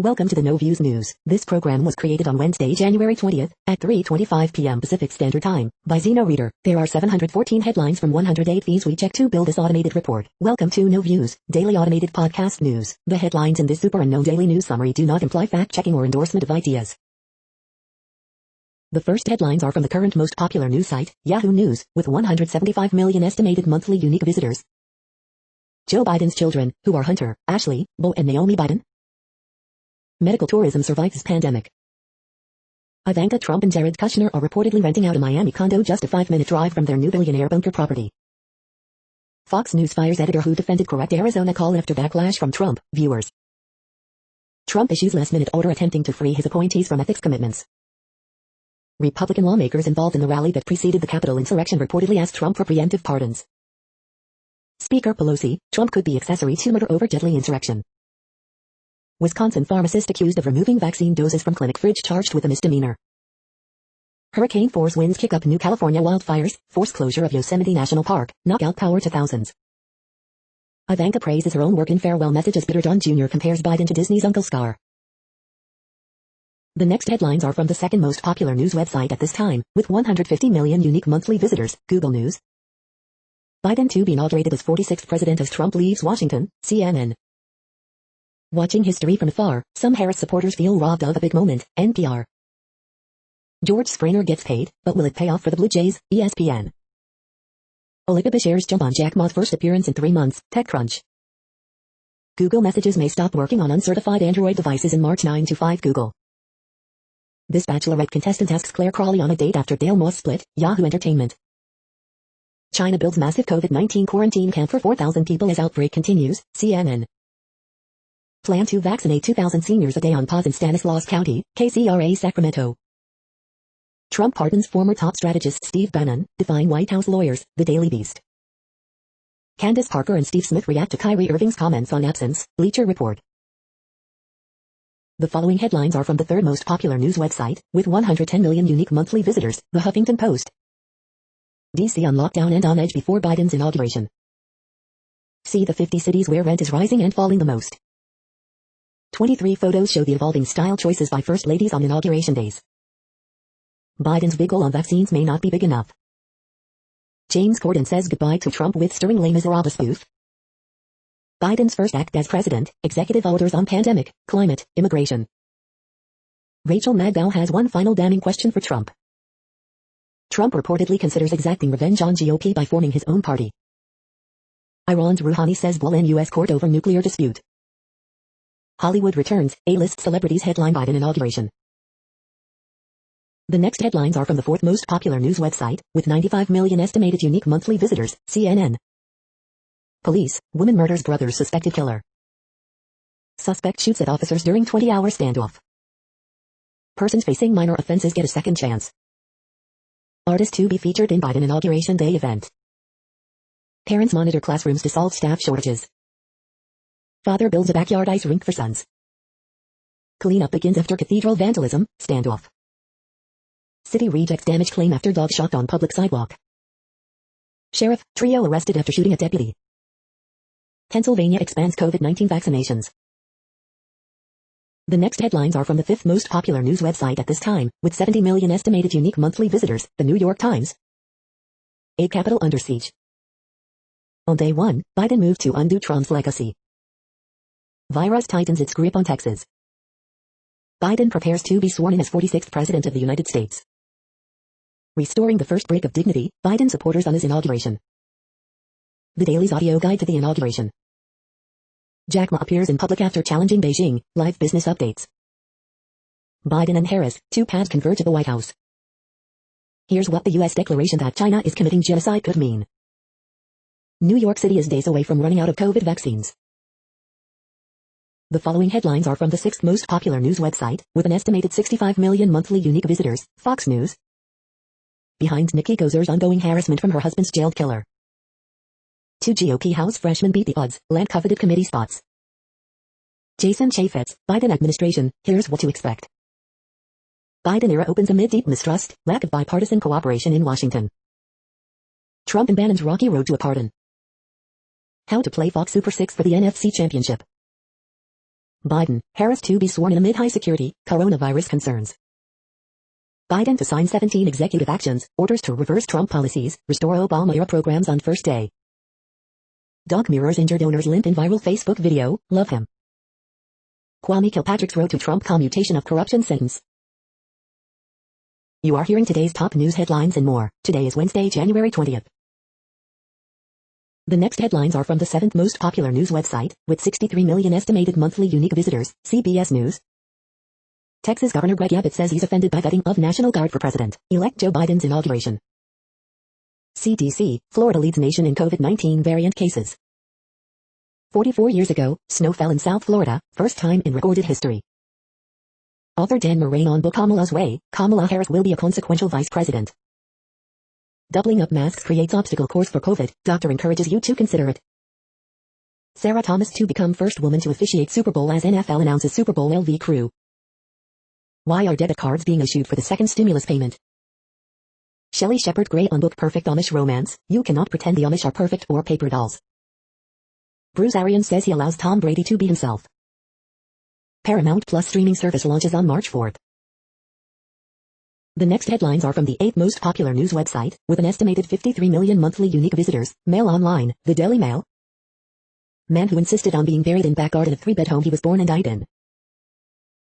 Welcome to the No Views News. This program was created on Wednesday, January 20th, at 3:25 p.m. Pacific Standard Time, by Zeno Reader. There are 714 headlines from 108 fees we check to build this automated report. Welcome to No Views, daily automated podcast news. The headlines in this super unknown daily news summary do not imply fact-checking or endorsement of ideas. The first headlines are from the current most popular news site, Yahoo News, with 175 million estimated monthly unique visitors. Joe Biden's children, who are Hunter, Ashley, Beau and Naomi Biden. Medical tourism survives pandemic. Ivanka Trump and Jared Kushner are reportedly renting out a Miami condo just a 5-minute drive from their new billionaire bunker property. Fox News fires editor who defended correct Arizona call after backlash from Trump viewers. Trump issues last-minute order attempting to free his appointees from ethics commitments. Republican lawmakers involved in the rally that preceded the Capitol insurrection reportedly asked Trump for preemptive pardons. Speaker Pelosi, Trump could be accessory to murder over deadly insurrection. Wisconsin pharmacist accused of removing vaccine doses from clinic fridge charged with a misdemeanor. Hurricane force winds kick up new California wildfires, force closure of Yosemite National Park, knock out power to thousands. Ivanka praises her own work in farewell message as Bitter John Jr. compares Biden to Disney's Uncle Scar. The next headlines are from the second most popular news website at this time, with 150 million unique monthly visitors, Google News. Biden to be inaugurated as 46th president as Trump leaves Washington, CNN. Watching history from afar, some Harris supporters feel robbed of a big moment, NPR. George Springer gets paid, but will it pay off for the Blue Jays, ESPN. Olivia Beshears jump on Jack Ma's first appearance in 3 months, TechCrunch. Google Messages may stop working on uncertified Android devices in March 9 to 5 Google. This Bachelorette contestant asks Claire Crawley on a date after Dale Moss split, Yahoo Entertainment. China builds massive COVID-19 quarantine camp for 4,000 people as outbreak continues, CNN. Plan to vaccinate 2,000 seniors a day on pause in Stanislaus County, KCRA Sacramento. Trump pardons former top strategist Steve Bannon, defying White House lawyers, The Daily Beast. Candace Parker and Steve Smith react to Kyrie Irving's comments on absence, Bleacher Report. The following headlines are from the third most popular news website, with 110 million unique monthly visitors, The Huffington Post. DC on lockdown and on edge before Biden's inauguration. See the 50 cities where rent is rising and falling the most. 23 photos show the evolving style choices by first ladies on inauguration days. Biden's big goal on vaccines may not be big enough. James Corden says goodbye to Trump with stirring Les Miserables spoof. Biden's first act as president, executive orders on pandemic, climate, immigration. Rachel Maddow has one final damning question for Trump. Trump reportedly considers exacting revenge on GOP by forming his own party. Iran's Rouhani says blow in U.S. court over nuclear dispute. Hollywood returns, A-list celebrities headline Biden inauguration. The next headlines are from the fourth most popular news website, with 95 million estimated unique monthly visitors, CNN. Police, woman murders brother's suspected killer. Suspect shoots at officers during 20-hour standoff. Persons facing minor offenses get a second chance. Artist to be featured in Biden Inauguration Day event. Parents monitor classrooms to solve staff shortages. Father builds a backyard ice rink for sons. Cleanup begins after cathedral vandalism, standoff. City rejects damage claim after dog shocked on public sidewalk. Sheriff, trio arrested after shooting at deputy. Pennsylvania expands COVID-19 vaccinations. The next headlines are from the fifth most popular news website at this time, with 70 million estimated unique monthly visitors, The New York Times. A Capitol under siege. On day 1, Biden moved to undo Trump's legacy. Virus tightens its grip on Texas. Biden prepares to be sworn in as 46th President of the United States. Restoring the first break of dignity, Biden supporters on his inauguration. The Daily's audio guide to the inauguration. Jack Ma appears in public after challenging Beijing, live business updates. Biden and Harris, two paths converge at the White House. Here's what the U.S. declaration that China is committing genocide could mean. New York City is days away from running out of COVID vaccines. The following headlines are from the sixth most popular news website, with an estimated 65 million monthly unique visitors, Fox News. Behind Nikki Gozer's ongoing harassment from her husband's jailed killer. 2 GOP House freshmen beat the odds, land coveted committee spots. Jason Chaffetz, Biden administration, here's what to expect. Biden era opens amid deep mistrust, lack of bipartisan cooperation in Washington. Trump and Bannon's rocky road to a pardon. How to play Fox Super 6 for the NFC Championship. Biden, Harris to be sworn in amid high security, coronavirus concerns. Biden to sign 17 executive actions, orders to reverse Trump policies, restore Obama-era programs on first day. Dog mirrors injured owner's limp in viral Facebook video, love him. Kwame Kilpatrick's road to Trump commutation of corruption sentence. You are hearing today's top news headlines and more. Today is Wednesday, January 20th. The next headlines are from the 7th most popular news website, with 63 million estimated monthly unique visitors, CBS News. Texas Governor Greg Abbott says he's offended by vetting of National Guard for President-elect Joe Biden's inauguration. CDC, Florida leads nation in COVID-19 variant cases. 44 years ago, snow fell in South Florida, first time in recorded history. Author Dan Moraine on book Kamala's Way, Kamala Harris will be a consequential vice president. Doubling up masks creates obstacle course for COVID, doctor encourages you to consider it. Sarah Thomas to become first woman to officiate Super Bowl as NFL announces Super Bowl LV crew. Why are debit cards being issued for the second stimulus payment? Shelley Shepard Gray on book Perfect Amish Romance, you cannot pretend the Amish are perfect or paper dolls. Bruce Arians says he allows Tom Brady to be himself. Paramount Plus streaming service launches on March 4th. The next headlines are from the 8th most popular news website, with an estimated 53 million monthly unique visitors, Mail Online, the Daily Mail. Man who insisted on being buried in back garden of 3-bed home he was born and died in.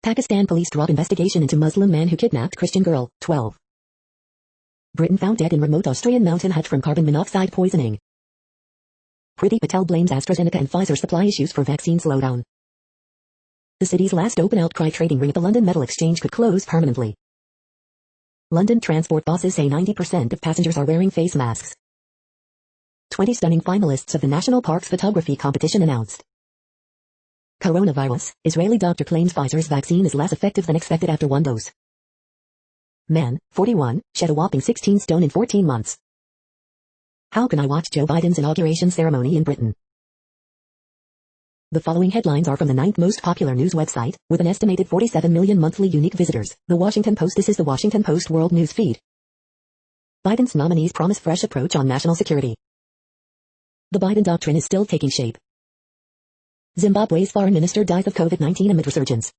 Pakistan police drop investigation into Muslim man who kidnapped Christian girl, 12. Britain found dead in remote Austrian mountain hut from carbon monoxide poisoning. Priti Patel blames AstraZeneca and Pfizer supply issues for vaccine slowdown. The city's last open outcry trading ring at the London Metal Exchange could close permanently. London transport bosses say 90% of passengers are wearing face masks. 20 stunning finalists of the National Parks Photography Competition announced. Coronavirus, Israeli doctor claims Pfizer's vaccine is less effective than expected after one dose. Man, 41, shed a whopping 16 stone in 14 months. How can I watch Joe Biden's inauguration ceremony in Britain? The following headlines are from the 9th most popular news website, with an estimated 47 million monthly unique visitors, The Washington Post. This is The Washington Post World News Feed. Biden's nominees promise fresh approach on national security. The Biden doctrine is still taking shape. Zimbabwe's foreign minister dies of COVID-19 amid resurgence.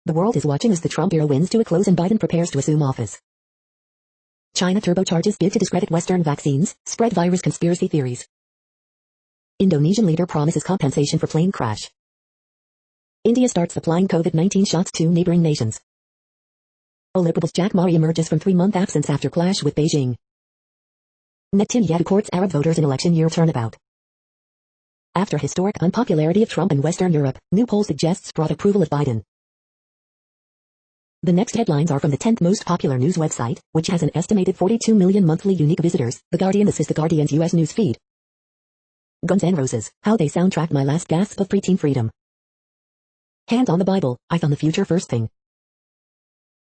The world is watching as the Trump era wins to a close and Biden prepares to assume office. China turbocharges bid to discredit Western vaccines, spread virus conspiracy theories. Indonesian leader promises compensation for plane crash. India starts supplying COVID-19 shots to neighboring nations. Olympics Jack Ma emerges from 3-month absence after clash with Beijing. Netanyahu courts Arab voters in election year turnabout. After historic unpopularity of Trump in Western Europe, new poll suggests broad approval of Biden. The next headlines are from the 10th most popular news website, which has an estimated 42 million monthly unique visitors, The Guardian. This is The Guardian's U.S. news feed. Guns N' Roses, how they soundtracked my last gasp of preteen freedom. Hand on the Bible, I found the future first thing.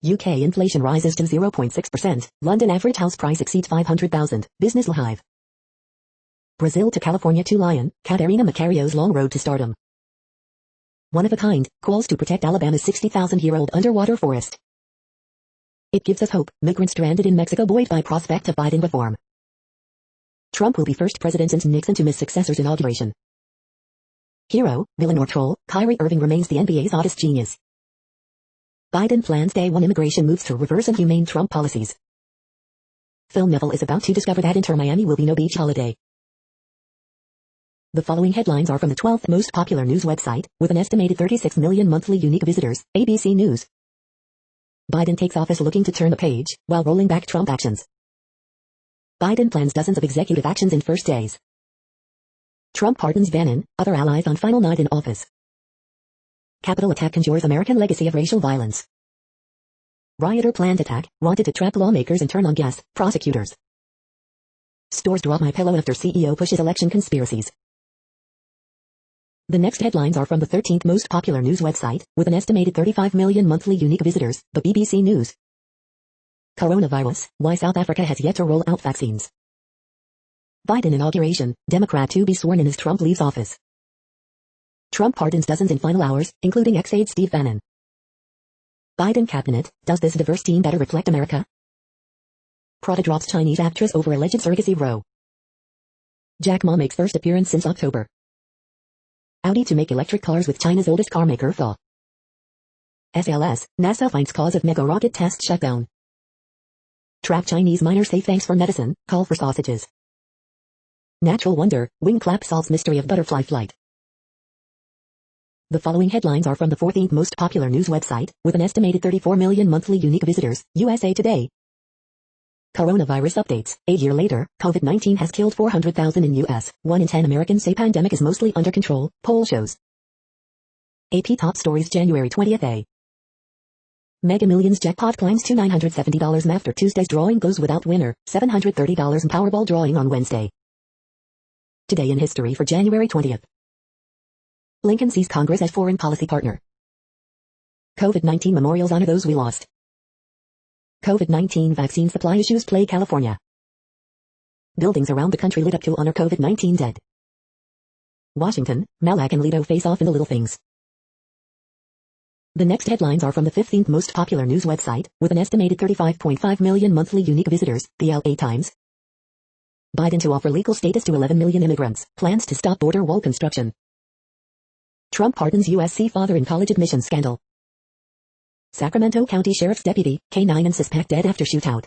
UK inflation rises to 0.6%, London average house price exceeds 500,000, Business Live. Brazil to California to Lion, Katerina Macario's long road to stardom. One of a kind, calls to protect Alabama's 60,000-year-old underwater forest. It gives us hope, migrants stranded in Mexico buoyed by prospect of Biden reform. Trump will be first president since Nixon to miss successor's inauguration. Hero, villain or troll, Kyrie Irving remains the NBA's oddest genius. Biden plans day one immigration moves to reverse inhumane Trump policies. Film novel is about to discover that Inter Miami will be no beach holiday. The following headlines are from the 12th most popular news website, with an estimated 36 million monthly unique visitors, ABC News. Biden takes office looking to turn the page, while rolling back Trump actions. Biden plans dozens of executive actions in first days. Trump pardons Bannon, other allies on final night in office. Capitol attack conjures American legacy of racial violence. Rioter planned attack, wanted to trap lawmakers and turn on gas, prosecutors. Stores drop my pillow after CEO pushes election conspiracies. The next headlines are from the 13th most popular news website, with an estimated 35 million monthly unique visitors, the BBC News. Coronavirus, why South Africa has yet to roll out vaccines. Biden inauguration, Democrat to be sworn in as Trump leaves office. Trump pardons dozens in final hours, including ex-aide Steve Bannon. Biden cabinet, does this diverse team better reflect America? Prada drops Chinese actress over alleged surrogacy row. Jack Ma makes first appearance since October. Audi to make electric cars with China's oldest carmaker thaw. SLS, NASA finds cause of mega rocket test shutdown. Trap Chinese miner say thanks for medicine, call for sausages. Natural wonder, wing clap solves mystery of butterfly flight. The following headlines are from the 14th most popular news website, with an estimated 34 million monthly unique visitors, USA Today. Coronavirus updates. A year later, COVID-19 has killed 400,000 in U.S. 1 in 10 Americans say pandemic is mostly under control, poll shows. AP Top Stories January 20th. A Mega Millions jackpot climbs to $970 after Tuesday's drawing goes without winner, $730 in Powerball drawing on Wednesday. Today in history for January 20th. Lincoln sees Congress as foreign policy partner. COVID-19 memorials honor those we lost. COVID-19 vaccine supply issues plague California. Buildings around the country lit up to honor COVID-19 dead. Washington, Malak and Leto face off in the little things. The next headlines are from the 15th most popular news website, with an estimated 35.5 million monthly unique visitors, the LA Times. Biden to offer legal status to 11 million immigrants, plans to stop border wall construction. Trump pardons USC father in college admission scandal. Sacramento County Sheriff's deputy, K-9 and suspect dead after shootout.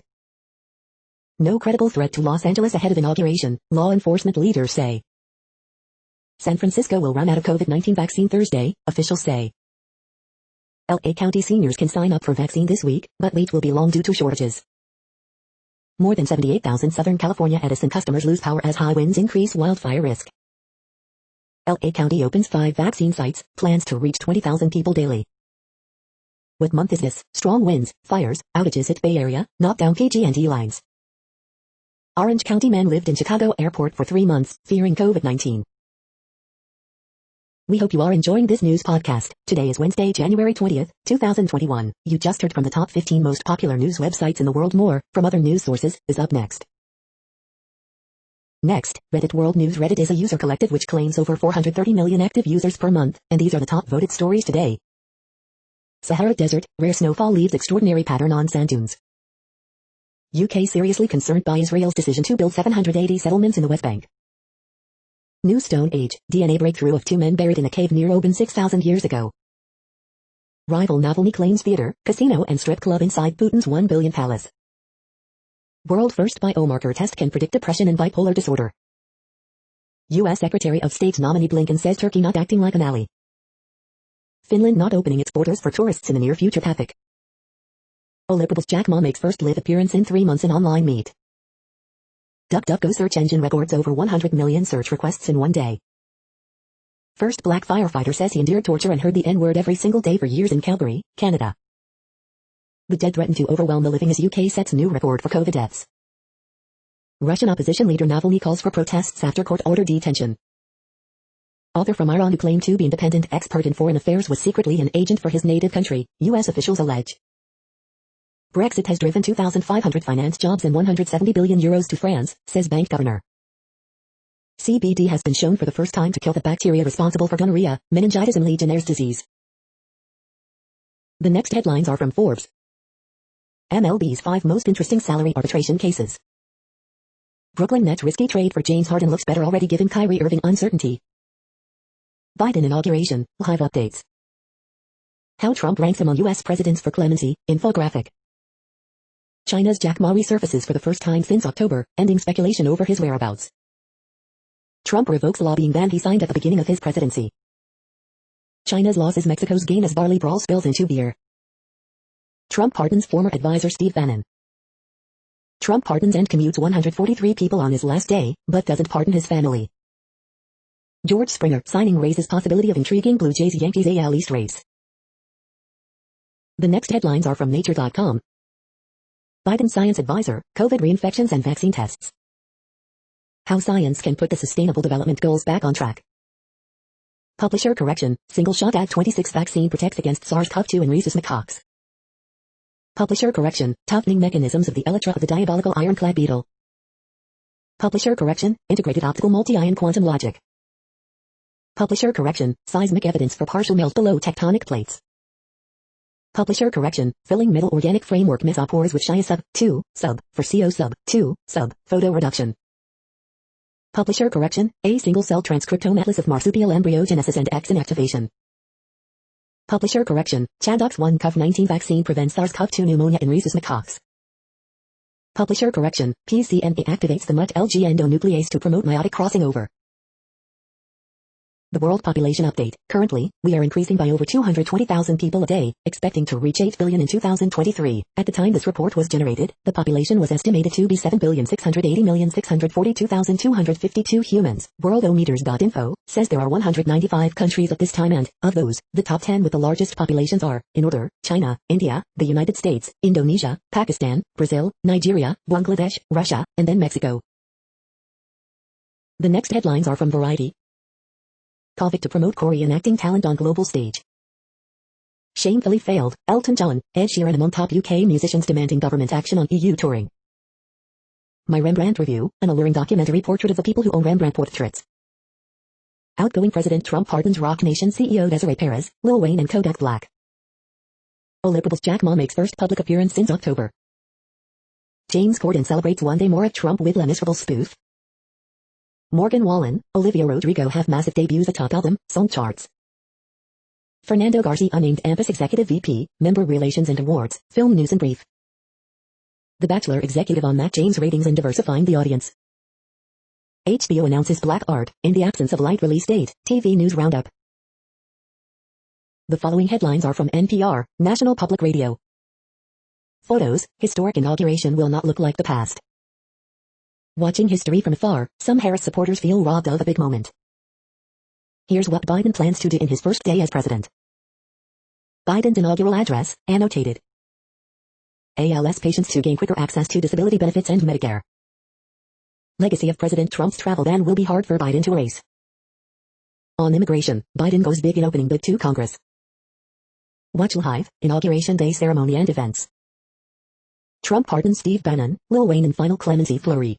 No credible threat to Los Angeles ahead of inauguration, law enforcement leaders say. San Francisco will run out of COVID-19 vaccine Thursday, officials say. LA County seniors can sign up for vaccine this week, but wait will be long due to shortages. More than 78,000 Southern California Edison customers lose power as high winds increase wildfire risk. LA County opens 5 vaccine sites, plans to reach 20,000 people daily. What month is this? Strong winds, fires, outages hit Bay Area, knock down PG&E lines. Orange County man lived in Chicago airport for 3 months, fearing COVID-19. We hope you are enjoying this news podcast. Today is Wednesday, January 20th, 2021. You just heard from the top 15 most popular news websites in the world. More, from other news sources, is up next. Next, Reddit World News. Reddit is a user collective which claims over 430 million active users per month, and these are the top voted stories today. Sahara Desert, rare snowfall leaves extraordinary pattern on sand dunes. UK seriously concerned by Israel's decision to build 780 settlements in the West Bank. New Stone Age, DNA breakthrough of 2 men buried in a cave near Oban 6,000 years ago. Rival Navalny claims theater, casino and strip club inside Putin's $1 billion palace. World first biomarker test can predict depression and bipolar disorder. U.S. Secretary of State nominee Blinken says Turkey not acting like an ally. Finland not opening its borders for tourists in the near future. Topic. Liberals Jack Ma makes first live appearance in 3 months in online meet. DuckDuckGo search engine records over 100 million search requests in 1 day. First black firefighter says he endured torture and heard the N-word every single day for years in Calgary, Canada. The dead threaten to overwhelm the living as UK sets new record for COVID deaths. Russian opposition leader Navalny calls for protests after court-ordered detention. Author from Iran who claimed to be independent expert in foreign affairs was secretly an agent for his native country, U.S. officials allege. Brexit has driven 2,500 finance jobs and 170 billion euros to France, says bank governor. CBD has been shown for the first time to kill the bacteria responsible for gonorrhea, meningitis and Legionnaire's disease. The next headlines are from Forbes. MLB's 5 most interesting salary arbitration cases. Brooklyn Nets risky trade for James Harden looks better already given Kyrie Irving uncertainty. Biden inauguration, live updates. How Trump ranks among U.S. presidents for clemency, infographic. China's Jack Ma resurfaces for the first time since October, ending speculation over his whereabouts. Trump revokes lobbying ban he signed at the beginning of his presidency. China's loss is Mexico's gain as barley brawl spills into beer. Trump pardons former advisor Steve Bannon. Trump pardons and commutes 143 people on his last day, but doesn't pardon his family. George Springer signing raises possibility of intriguing Blue Jays-Yankees AL East race. The next headlines are from Nature.com. Biden science advisor, COVID reinfections and vaccine tests. How science can put the Sustainable Development Goals back on track. Publisher correction, single shot Ad26 vaccine protects against SARS-CoV-2 and rhesus macaques. Publisher correction, toughening mechanisms of the elytra of the diabolical ironclad beetle. Publisher correction, integrated optical multi-ion quantum logic. Publisher correction, seismic evidence for partial melt below tectonic plates. Publisher correction, filling middle organic framework mesopores with Shia sub 2 sub for CO sub 2 sub photo reduction. Publisher correction, a single-cell transcriptome atlas of marsupial embryogenesis and X inactivation. Publisher correction, Chadox1 COVID-19 vaccine prevents SARS-CoV-2 pneumonia in rhesus macaques. Publisher correction, PCMA activates the MUT-LG endonuclease to promote meiotic crossing over. The World Population Update. Currently, we are increasing by over 220,000 people a day, expecting to reach 8 billion in 2023. At the time this report was generated, the population was estimated to be 7,680,642,252 humans. Worldometers.info says there are 195 countries at this time and, of those, the top 10 with the largest populations are, in order, China, India, the United States, Indonesia, Pakistan, Brazil, Nigeria, Bangladesh, Russia, and then Mexico. The next headlines are from Variety. COVID to promote Korean acting talent on global stage. Shamefully failed, Elton John, Ed Sheeran among top UK musicians demanding government action on EU touring. My Rembrandt Review, an alluring documentary portrait of the people who own Rembrandt portraits. Outgoing President Trump pardons Rock Nation CEO Desiree Perez, Lil Wayne and Kodak Black. Olipable's Jack Ma makes first public appearance since October. James Corden celebrates one day more of Trump with a miserable spoof. Morgan Wallen, Olivia Rodrigo have massive debuts atop album, song charts. Fernando Garcia named AMPAS Executive VP, Member Relations and Awards, Film News and Brief. The Bachelor executive on Matt James ratings and diversifying the audience. HBO announces Black Art, in the absence of light release date, TV News Roundup. The following headlines are from NPR, National Public Radio. Photos, historic inauguration will not look like the past. Watching history from afar, some Harris supporters feel robbed of a big moment. Here's what Biden plans to do in his first day as president. Biden's inaugural address, annotated. ALS patients to gain quicker access to disability benefits and Medicare. Legacy of President Trump's travel ban will be hard for Biden to erase. On immigration, Biden goes big in opening bid to Congress. Watch live, Inauguration Day ceremony and events. Trump pardons Steve Bannon, Lil Wayne and final clemency flurry.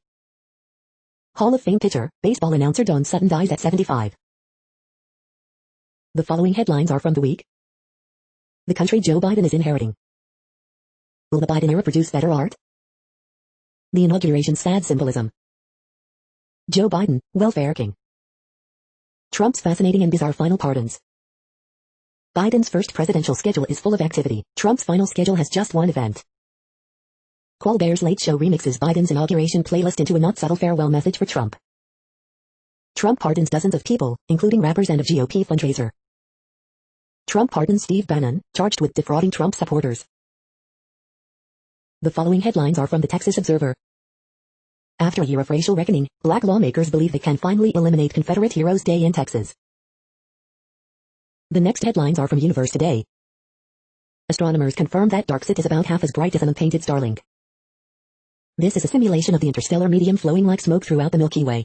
Hall of Fame pitcher, baseball announcer Don Sutton dies at 75. The following headlines are from the week. The country Joe Biden is inheriting. Will the Biden era produce better art? The inauguration's sad symbolism. Joe Biden, welfare king. Trump's fascinating and bizarre final pardons. Biden's first presidential schedule is full of activity. Trump's final schedule has just one event. Colbert's Late Show remixes Biden's inauguration playlist into a not subtle farewell message for Trump. Trump pardons dozens of people, including rappers and a GOP fundraiser. Trump pardons Steve Bannon, charged with defrauding Trump supporters. The following headlines are from the Texas Observer. After a year of racial reckoning, black lawmakers believe they can finally eliminate Confederate Heroes Day in Texas. The next headlines are from Universe Today. Astronomers confirm that Darkset is about half as bright as an unpainted Starlink. This is a simulation of the interstellar medium flowing like smoke throughout the Milky Way.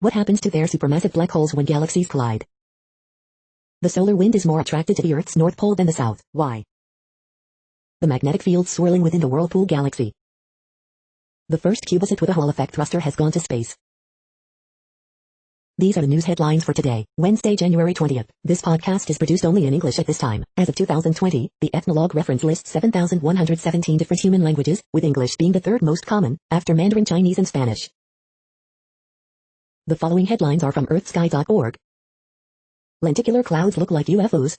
What happens to their supermassive black holes when galaxies collide? The solar wind is more attracted to the Earth's north pole than the south. Why? The magnetic field swirling within the Whirlpool galaxy. The first CubeSat with a Hall effect thruster has gone to space. These are the news headlines for today, Wednesday, January 20th. This podcast is produced only in English at this time. As of 2020, the Ethnologue reference lists 7,117 different human languages, with English being the third most common, after Mandarin Chinese and Spanish. The following headlines are from earthsky.org. Lenticular clouds look like UFOs.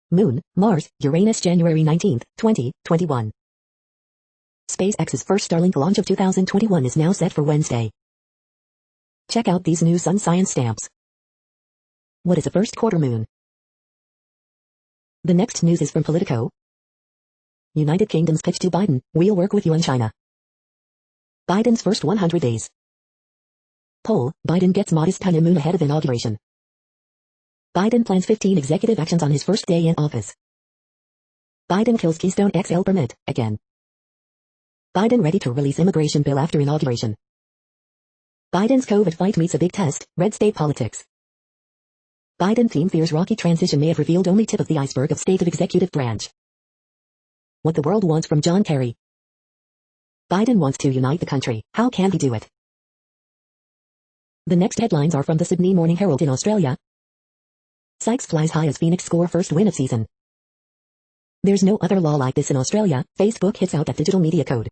Moon, Mars, Uranus, January 19th, 2021. SpaceX's first Starlink launch of 2021 is now set for Wednesday. Check out these new Sun Science stamps. What is a first quarter moon? The next news is from Politico. United Kingdom's pitch to Biden, we'll work with you on China. Biden's first 100 days. Poll, Biden gets modest honeymoon ahead of inauguration. Biden plans 15 executive actions on his first day in office. Biden kills Keystone XL permit, again. Biden ready to release immigration bill after inauguration. Biden's COVID fight meets a big test, red state politics. Biden team fears rocky transition may have revealed only tip of the iceberg of state of executive branch. What the world wants from John Kerry. Biden wants to unite the country, how can he do it? The next headlines are from the Sydney Morning Herald in Australia. Sykes flies high as Phoenix score first win of season. There's no other law like this in Australia. Facebook hits out at digital media code.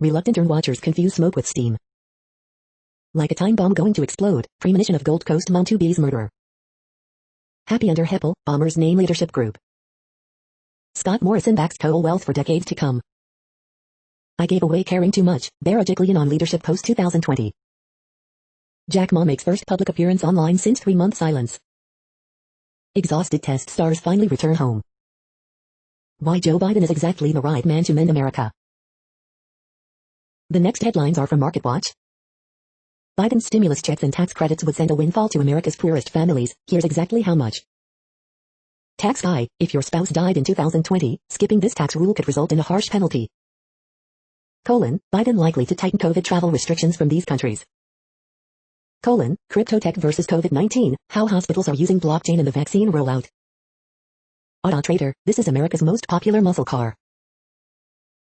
Reluctant watchers confuse smoke with steam. Like a time bomb going to explode, premonition of Gold Coast Mom 2B's murderer. Happy under Heppel, bombers name leadership group. Scott Morrison backs coal wealth for decades to come. I gave away caring too much, Bara Jiglian on leadership post 2020. Jack Ma makes first public appearance online since 3-month silence. Exhausted test stars finally return home. Why Joe Biden is exactly the right man to mend America. The next headlines are from MarketWatch. Biden's stimulus checks and tax credits would send a windfall to America's poorest families. Here's exactly how much. Tax guy, if your spouse died in 2020, skipping this tax rule could result in a harsh penalty. Biden likely to tighten COVID travel restrictions from these countries. Crypto tech versus COVID-19, how hospitals are using blockchain in the vaccine rollout. Auto Trader, this is America's most popular muscle car.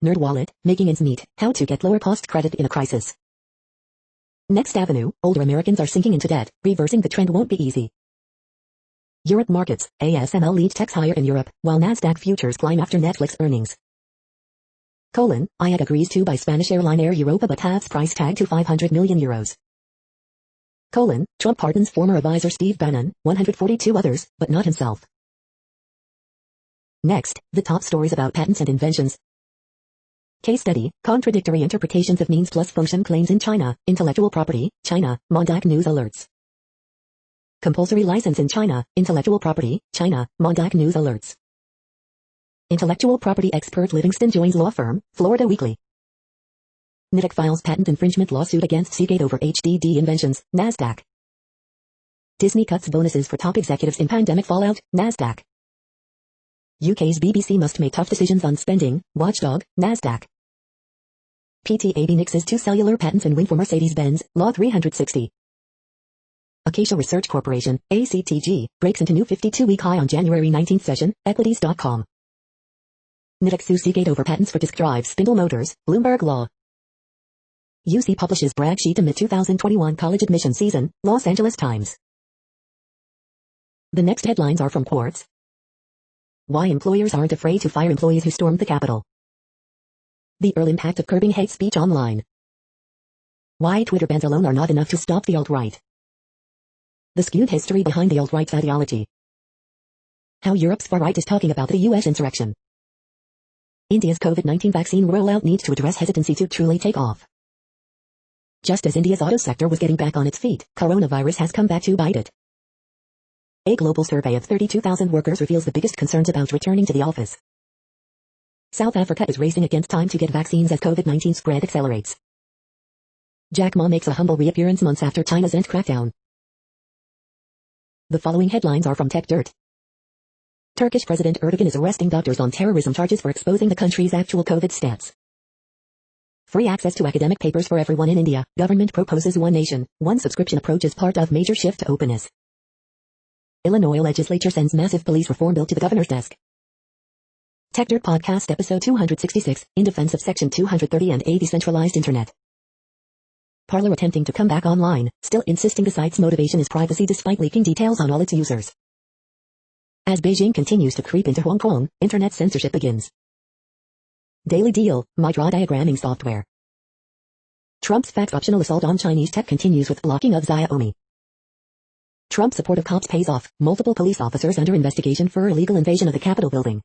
NerdWallet, making ends meet, how to get lower cost credit in a crisis. Next Avenue, older Americans are sinking into debt, reversing the trend won't be easy. Europe markets, ASML leads techs higher in Europe, while Nasdaq futures climb after Netflix earnings. IAG agrees to buy Spanish airline Air Europa but halves price tag to €500 million. Trump pardons former advisor Steve Bannon, 142 others, but not himself. Next, the top stories about patents and inventions. Case study, contradictory interpretations of means plus function claims in China, intellectual property, China, Mondac News alerts. Compulsory license in China, intellectual property, China, Mondac News alerts. Intellectual property expert Livingston joins law firm, Florida Weekly. Nidec files patent infringement lawsuit against Seagate over HDD inventions, Nasdaq. Disney cuts bonuses for top executives in pandemic fallout, Nasdaq. UK's BBC must make tough decisions on spending, watchdog, Nasdaq. PTAB nixes 2 cellular patents and win for Mercedes-Benz, Law 360. Acacia Research Corporation, ACTG, breaks into new 52-week high on January 19th session, equities.com. Nidec sue Seagate over patents for disk drive spindle motors, Bloomberg Law. UC publishes brag sheet amid 2021 college admission season, Los Angeles Times. The next headlines are from Quartz. Why employers aren't afraid to fire employees who stormed the Capitol. The early impact of curbing hate speech online. Why Twitter bans alone are not enough to stop the alt-right. The skewed history behind the alt-right's ideology. How Europe's far right is talking about the US insurrection. India's COVID-19 vaccine rollout needs to address hesitancy to truly take off. Just as India's auto sector was getting back on its feet, coronavirus has come back to bite it. A global survey of 32,000 workers reveals the biggest concerns about returning to the office. South Africa is racing against time to get vaccines as COVID-19 spread accelerates. Jack Ma makes a humble reappearance months after China's end crackdown. The following headlines are from Tech Dirt. Turkish President Erdogan is arresting doctors on terrorism charges for exposing the country's actual COVID stats. Free access to academic papers for everyone in India. Government proposes one nation, one subscription approach as part of major shift to openness. Illinois legislature sends massive police reform bill to the governor's desk. Tech Dirt Podcast episode 266, in defense of Section 230 and a decentralized internet. Parler attempting to come back online, still insisting the site's motivation is privacy despite leaking details on all its users. As Beijing continues to creep into Hong Kong, internet censorship begins. Daily Deal, my draw diagramming software. Trump's fax-optional assault on Chinese tech continues with blocking of Xiaomi. Trump support of cops pays off, multiple police officers under investigation for illegal invasion of the Capitol building.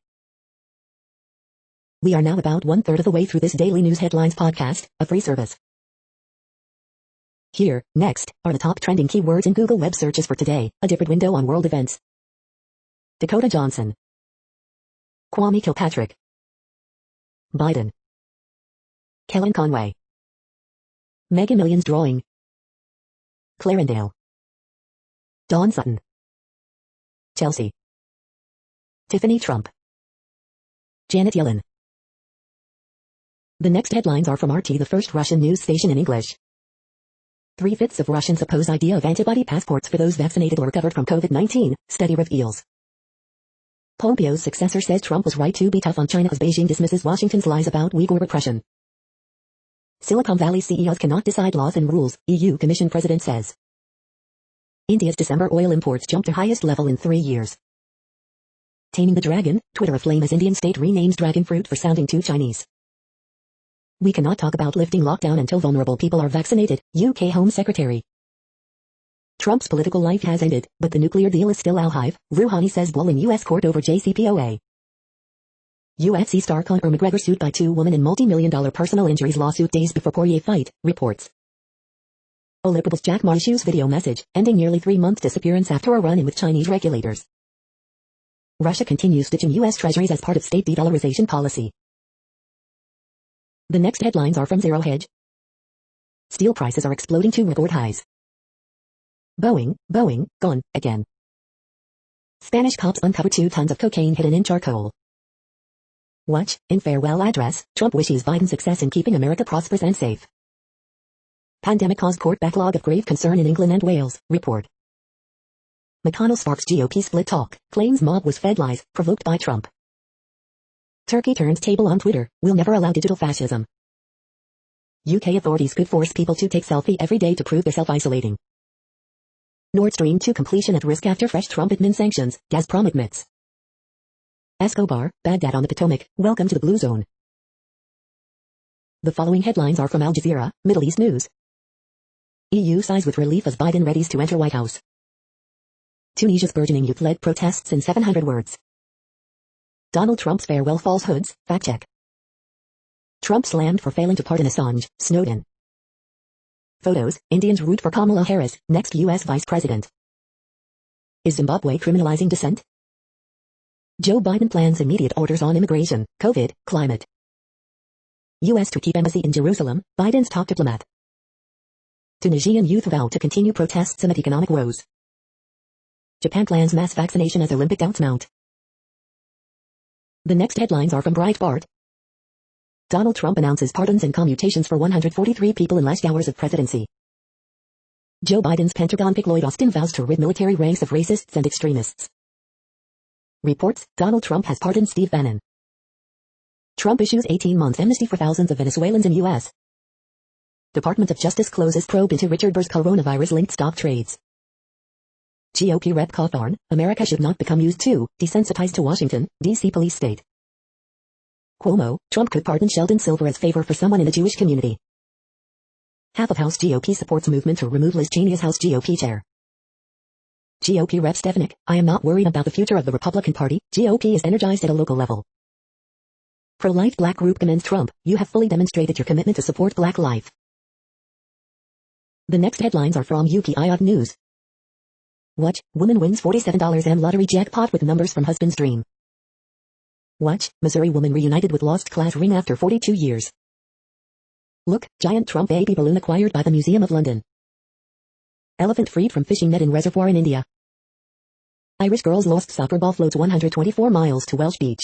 We are now about 1/3 of the way through this daily news headlines podcast, a free service. Here, next, are the top trending keywords in Google web searches for today, a different window on world events. Dakota Johnson. Kwame Kilpatrick. Biden. Kellen Conway. Mega Millions drawing. Clarendale. Dawn Sutton. Chelsea. Tiffany Trump. Janet Yellen. The next headlines are from RT, the first Russian news station in English. 3/5 of Russians oppose idea of antibody passports for those vaccinated or recovered from COVID-19, study reveals. Pompeo's successor says Trump was right to be tough on China as Beijing dismisses Washington's lies about Uyghur repression. Silicon Valley CEOs cannot decide laws and rules, EU Commission President says. India's December oil imports jumped to highest level in 3 years. Taming the dragon, Twitter aflame as Indian state renames dragon fruit for sounding too Chinese. We cannot talk about lifting lockdown until vulnerable people are vaccinated, UK Home Secretary. Trump's political life has ended, but the nuclear deal is still alive, Rouhani says while in US court over JCPOA. UFC star Conor McGregor sued by two women in multi-million-dollar personal injuries lawsuit days before Poirier fight, reports. Olympics Jack Ma issues video message, ending nearly 3-month disappearance after a run-in with Chinese regulators. Russia continues ditching U.S. treasuries as part of state de-dollarization policy. The next headlines are from Zero Hedge. Steel prices are exploding to record highs. Boeing, gone, again. Spanish cops uncover 2 tons of cocaine hidden in charcoal. Watch, in farewell address, Trump wishes Biden success in keeping America prosperous and safe. Pandemic caused court backlog of grave concern in England and Wales, report. McConnell sparks GOP split talk, claims mob was fed lies, provoked by Trump. Turkey turns table on Twitter, will never allow digital fascism. UK authorities could force people to take selfie every day to prove they're self-isolating. Nord Stream 2 completion at risk after fresh Trump admin sanctions, Gazprom admits. Escobar, Baghdad on the Potomac, welcome to the Blue Zone. The following headlines are from Al Jazeera, Middle East News. EU sighs with relief as Biden readies to enter White House. Tunisia's burgeoning youth-led protests in 700 words. Donald Trump's farewell falsehoods, fact-check. Trump slammed for failing to pardon Assange, Snowden. Photos, Indians root for Kamala Harris, next U.S. Vice President. Is Zimbabwe criminalizing dissent? Joe Biden plans immediate orders on immigration, COVID, climate. U.S. to keep embassy in Jerusalem, Biden's top diplomat. Tunisian youth vow to continue protests amid economic woes. Japan plans mass vaccination as Olympic doubts mount. The next headlines are from Breitbart. Donald Trump announces pardons and commutations for 143 people in last hours of presidency. Joe Biden's Pentagon pick Lloyd Austin vows to rid military ranks of racists and extremists. Reports, Donald Trump has pardoned Steve Bannon. Trump issues 18-month amnesty for thousands of Venezuelans in U.S. Department of Justice closes probe into Richard Burr's coronavirus-linked stock trades. GOP Rep Cawthorn, America should not become used to, desensitized to Washington, D.C. police state. Cuomo, Trump could pardon Sheldon Silver as favor for someone in the Jewish community. Half of House GOP supports movement to remove Liz Cheney as House GOP chair. GOP Rep Stefanik, I am not worried about the future of the Republican Party, GOP is energized at a local level. Pro-life black group commends Trump, you have fully demonstrated your commitment to support black life. The next headlines are from UPI News. Watch, woman wins $47 lottery jackpot with numbers from husband's dream. Watch, Missouri woman reunited with lost class ring after 42 years. Look, giant Trump baby balloon acquired by the Museum of London. Elephant freed from fishing net in reservoir in India. Irish girls lost soccer ball floats 124 miles to Welsh Beach.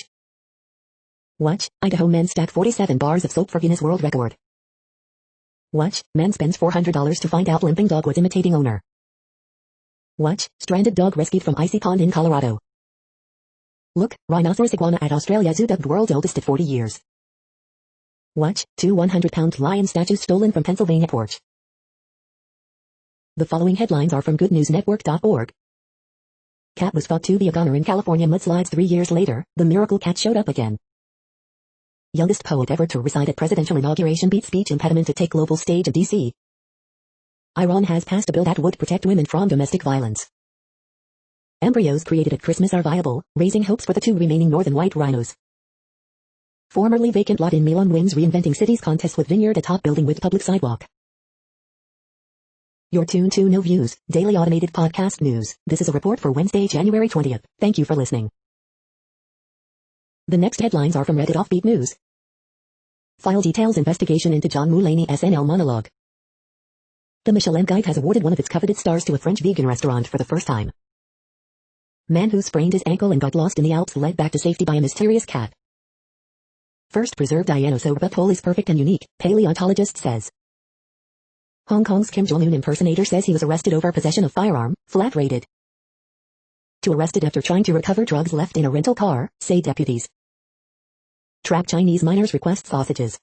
Watch, Idaho men stack 47 bars of soap for Guinness World Record. Watch, man spends $400 to find out limping dog was imitating owner. Watch, stranded dog rescued from icy pond in Colorado. Look, rhinoceros iguana at Australia Zoo dubbed world's oldest at 40 years. Watch, 2 100-pound lion statues stolen from Pennsylvania porch. The following headlines are from goodnewsnetwork.org. Cat was thought to be a goner in California mudslides 3 years later, the miracle cat showed up again. Youngest poet ever to recite at presidential inauguration beats speech impediment to take global stage in D.C. Iran has passed a bill that would protect women from domestic violence. Embryos created at Christmas are viable, raising hopes for the 2 remaining northern white rhinos. Formerly vacant lot in Milan wins reinventing cities contest with vineyard atop building with public sidewalk. You're tuned to No Views, daily automated podcast news. This is a report for Wednesday, January 20th. Thank you for listening. The next headlines are from Reddit Offbeat News. File details investigation into John Mulaney SNL monologue. The Michelin Guide has awarded one of its coveted stars to a French vegan restaurant for the first time. Man who sprained his ankle and got lost in the Alps led back to safety by a mysterious cat. First preserved Ionosaurus pole is perfect and unique, paleontologist says. Hong Kong's Kim Jong-un impersonator says he was arrested over possession of firearm, flat rated. 2 arrested after trying to recover drugs left in a rental car, say deputies. Trap Chinese miners request sausages.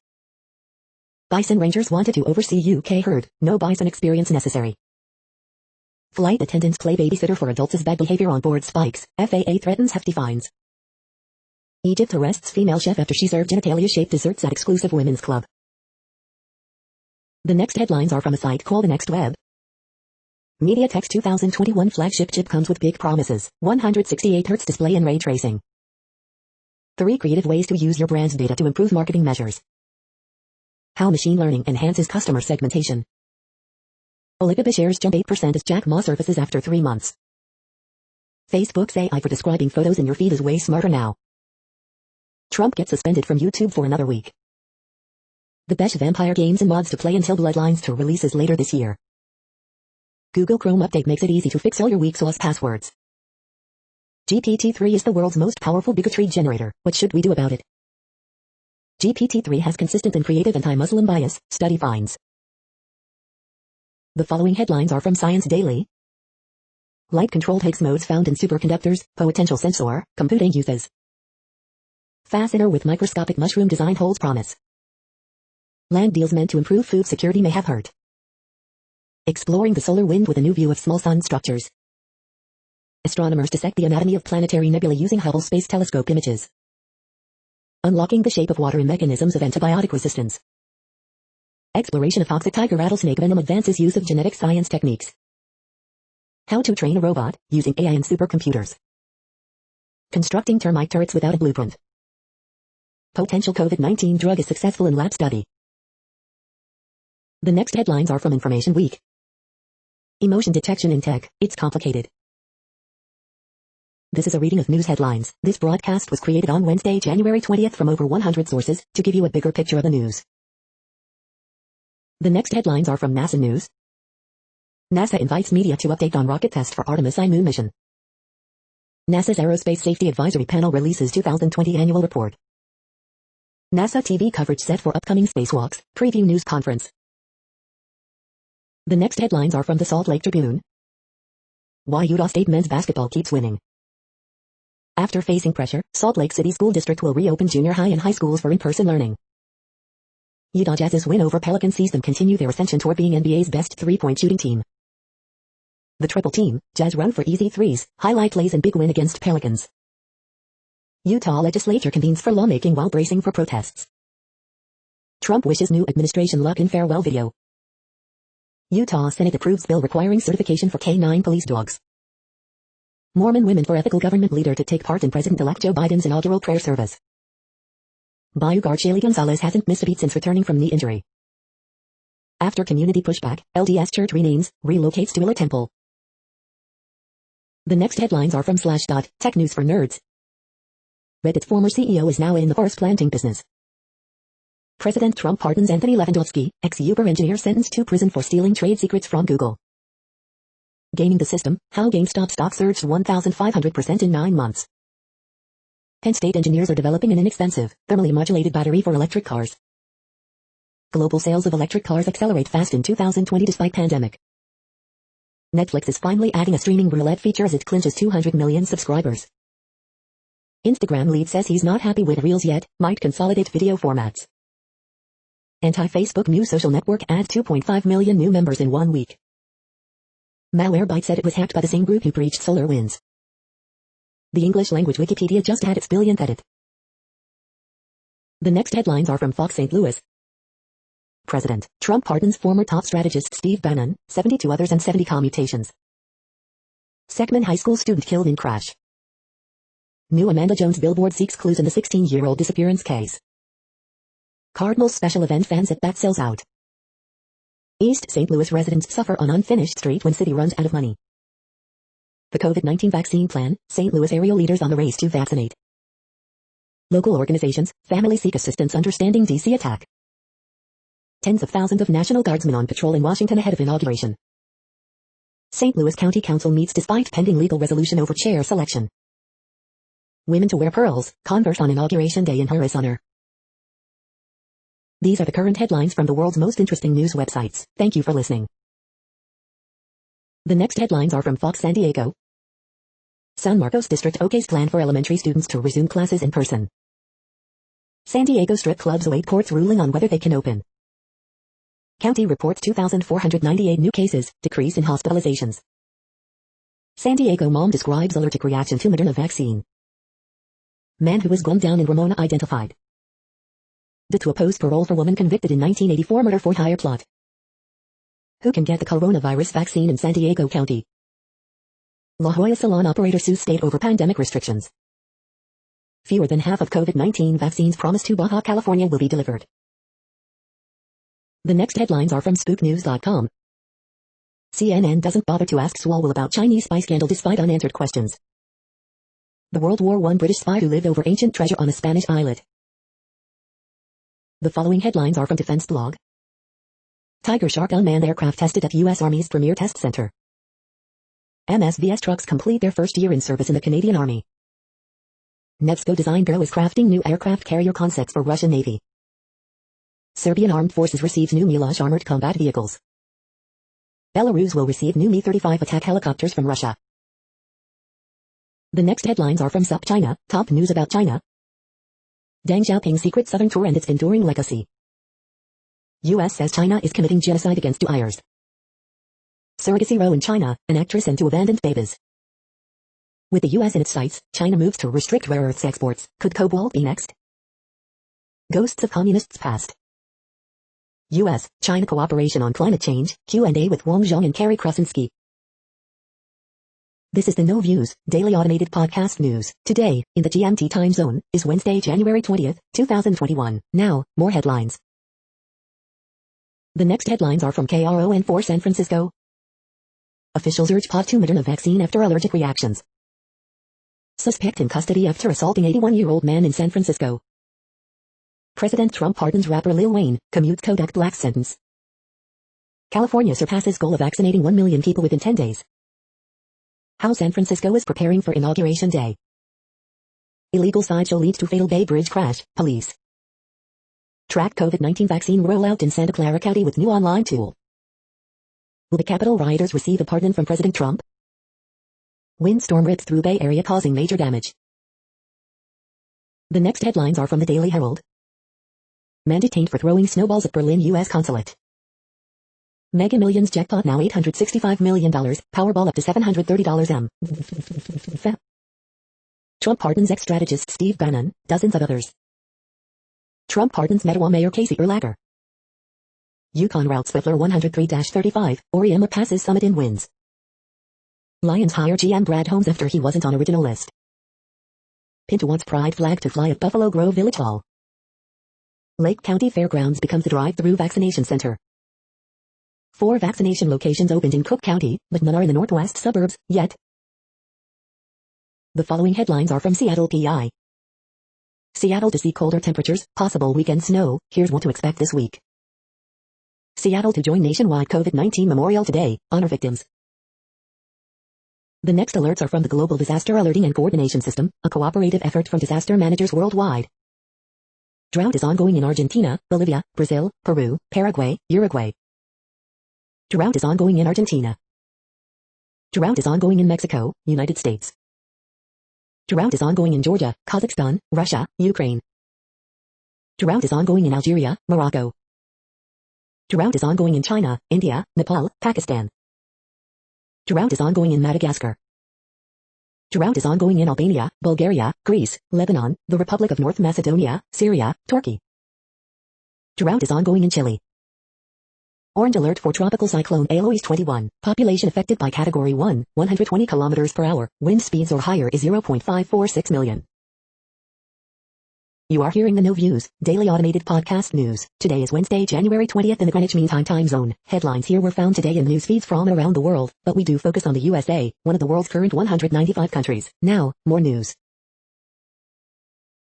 Bison rangers wanted to oversee UK herd, no bison experience necessary. Flight attendants play babysitter for adults as bad behavior on board spikes, FAA threatens hefty fines. Egypt arrests female chef after she served genitalia-shaped desserts at exclusive women's club. The next headlines are from a site called The Next Web. MediaTek's 2021 flagship chip comes with big promises, 168Hz display and ray tracing. 3 creative ways to use your brand's data to improve marketing measures. How machine learning enhances customer segmentation. Alibaba shares jump 8% as Jack Ma surfaces after 3 months. Facebook's AI for describing photos in your feed is way smarter now. Trump gets suspended from YouTube for another week. The best vampire games and mods to play until Bloodlines 2 releases later this year. Google Chrome update makes it easy to fix all your weak sauce passwords. GPT-3 is the world's most powerful bigotry generator. What should we do about it? GPT-3 has consistent and creative anti-Muslim bias, study finds. The following headlines are from Science Daily. Light-controlled Higgs modes found in superconductors, potential sensor, computing uses. Fastener with microscopic mushroom design holds promise. Land deals meant to improve food security may have hurt. Exploring the solar wind with a new view of small sun structures. Astronomers dissect the anatomy of planetary nebulae using Hubble Space Telescope images. Unlocking the shape of water and mechanisms of antibiotic resistance. Exploration of toxic tiger rattlesnake venom advances use of genetic science techniques. How to train a robot, using AI and supercomputers. Constructing termite turrets without a blueprint. Potential COVID-19 drug is successful in lab study. The next headlines are from Information Week. Emotion detection in tech, it's complicated. This is a reading of news headlines. This broadcast was created on Wednesday, January 20th from over 100 sources, to give you a bigger picture of the news. The next headlines are from NASA News. NASA invites media to update on rocket test for Artemis I moon mission. NASA's Aerospace Safety Advisory Panel releases 2020 annual report. NASA TV coverage set for upcoming spacewalks, preview news conference. The next headlines are from the Salt Lake Tribune. Why Utah State men's basketball keeps winning. After facing pressure, Salt Lake City School District will reopen junior high and high schools for in-person learning. Utah Jazz's win over Pelicans sees them continue their ascension toward being NBA's best three-point shooting team. The triple team, Jazz run for easy threes, highlight plays and big win against Pelicans. Utah legislature convenes for lawmaking while bracing for protests. Trump wishes new administration luck in farewell video. Utah Senate approves bill requiring certification for K-9 police dogs. Mormon women for ethical government leader to take part in President-elect Joe Biden's inaugural prayer service. Bayou guard Shaylee Gonzalez hasn't missed a beat since returning from knee injury. After community pushback, LDS Church renames, relocates to Illa Temple. The next headlines are from Slashdot, tech news for nerds. Reddit's former CEO is now in the horse planting business. President Trump pardons Anthony Levandowski, ex-Uber engineer sentenced to prison for stealing trade secrets from Google. Gaming the system, how GameStop stock surged 1,500% in 9 months. Penn State engineers are developing an inexpensive, thermally modulated battery for electric cars. Global sales of electric cars accelerate fast in 2020 despite pandemic. Netflix is finally adding a streaming roulette feature as it clinches 200 million subscribers. Instagram lead says he's not happy with Reels yet, might consolidate video formats. Anti-Facebook new social network adds 2.5 million new members in 1 week. Malwarebytes said it was hacked by the same group who breached SolarWinds. The English language Wikipedia just had its billionth edit. The next headlines are from Fox St. Louis. President Trump pardons former top strategist Steve Bannon, 72 others and 70 commutations. Seckman High School student killed in crash. New Amanda Jones billboard seeks clues in the 16-year-old disappearance case. Cardinals special event fans at bat sells out. East St. Louis residents suffer on unfinished street when city runs out of money. The COVID-19 vaccine plan, St. Louis area leaders on the race to vaccinate. Local organizations, families seek assistance understanding DC attack. Tens of thousands of National Guardsmen on patrol in Washington ahead of inauguration. St. Louis County Council meets despite pending legal resolution over chair selection. Women to wear pearls, Converse on Inauguration Day in Harris honor. These are the current headlines from the world's most interesting news websites. Thank you for listening. The next headlines are from Fox San Diego. San Marcos District okays plan for elementary students to resume classes in person. San Diego strip clubs await court's ruling on whether they can open. County reports 2,498 new cases, decrease in hospitalizations. San Diego mom describes allergic reaction to Moderna vaccine. Man who was gunned down in Ramona identified. To oppose parole for woman convicted in 1984 murder for hire plot. Who can get the coronavirus vaccine in San Diego County? La Jolla salon operator sues state over pandemic restrictions. Fewer than half of COVID-19 vaccines promised to Baja California will be delivered. The next headlines are from spooknews.com. CNN doesn't bother to ask Swalwell about Chinese spy scandal despite unanswered questions. The World War I British spy who lived over ancient treasure on a Spanish islet. The following headlines are from Defense Blog. Tiger Shark unmanned aircraft tested at U.S. Army's premier test center. MSVS trucks complete their first year in service in the Canadian Army. Nevsco Design Bureau is crafting new aircraft carrier concepts for Russian Navy. Serbian Armed Forces receives new Milaj armored combat vehicles. Belarus will receive new Mi-35 attack helicopters from Russia. The next headlines are from SUP China, top news about China. Deng Xiaoping's secret southern tour and its enduring legacy. U.S. says China is committing genocide against Uyghurs. Surrogacy row in China, an actress and two abandoned babies. With the U.S. in its sights, China moves to restrict rare earths exports. Could cobalt be next? Ghosts of communists past. U.S.-China cooperation on climate change, Q&A with Wang Zhong and Kerry Krasinski. This is the No Views, daily automated podcast news. Today, in the GMT time zone, is Wednesday, January 20th, 2021. Now, more headlines. The next headlines are from KRON4 San Francisco. Officials urge pot Moderna vaccine after allergic reactions. Suspect in custody after assaulting 81-year-old man in San Francisco. President Trump pardons rapper Lil Wayne, commutes Kodak Black's sentence. California surpasses goal of vaccinating 1 million people within 10 days. How San Francisco is preparing for Inauguration Day. Illegal sideshow leads to fatal Bay Bridge crash, police. Track COVID-19 vaccine rollout in Santa Clara County with new online tool. Will the Capitol rioters receive a pardon from President Trump? Windstorm rips through Bay Area causing major damage. The next headlines are from the Daily Herald. Man detained for throwing snowballs at Berlin U.S. consulate. Mega Millions jackpot now $865 million, Powerball up to $730 M. Trump pardons ex-strategist Steve Bannon, dozens of others. Trump pardons Mettawa Mayor Casey Urlacher. Yukon routes Whiffler 103-35, Oriema passes Summit in wins. Lions hire GM Brad Holmes after he wasn't on original list. Pinto wants pride flag to fly at Buffalo Grove Village Hall. Lake County Fairgrounds becomes the drive-through vaccination center. 4 vaccination locations opened in Cook County, but none are in the northwest suburbs, yet. The following headlines are from Seattle PI. Seattle to see colder temperatures, possible weekend snow, here's what to expect this week. Seattle to join nationwide COVID-19 Memorial Today, honor victims. The next alerts are from the Global Disaster Alerting and Coordination System, a cooperative effort from disaster managers worldwide. Drought is ongoing in Argentina, Bolivia, Brazil, Peru, Paraguay, Uruguay. Drought is ongoing in Argentina. Drought is ongoing in Mexico, United States. Drought is ongoing in Georgia, Kazakhstan, Russia, Ukraine. Drought is ongoing in Algeria, Morocco. Drought is ongoing in China, India, Nepal, Pakistan. Drought is ongoing in Madagascar. Drought is ongoing in Albania, Bulgaria, Greece, Lebanon, the Republic of North Macedonia, Syria, Turkey. Drought is ongoing in Chile. Orange alert for tropical cyclone Eloise 21. Population affected by Category 1, 120 km per hour. Wind speeds or higher is 0.546 million. You are hearing the No Views, daily automated podcast news. Today is Wednesday, January 20th in the Greenwich Mean Time zone. Headlines here were found today in news feeds from around the world, but we do focus on the USA, one of the world's current 195 countries. Now, more news.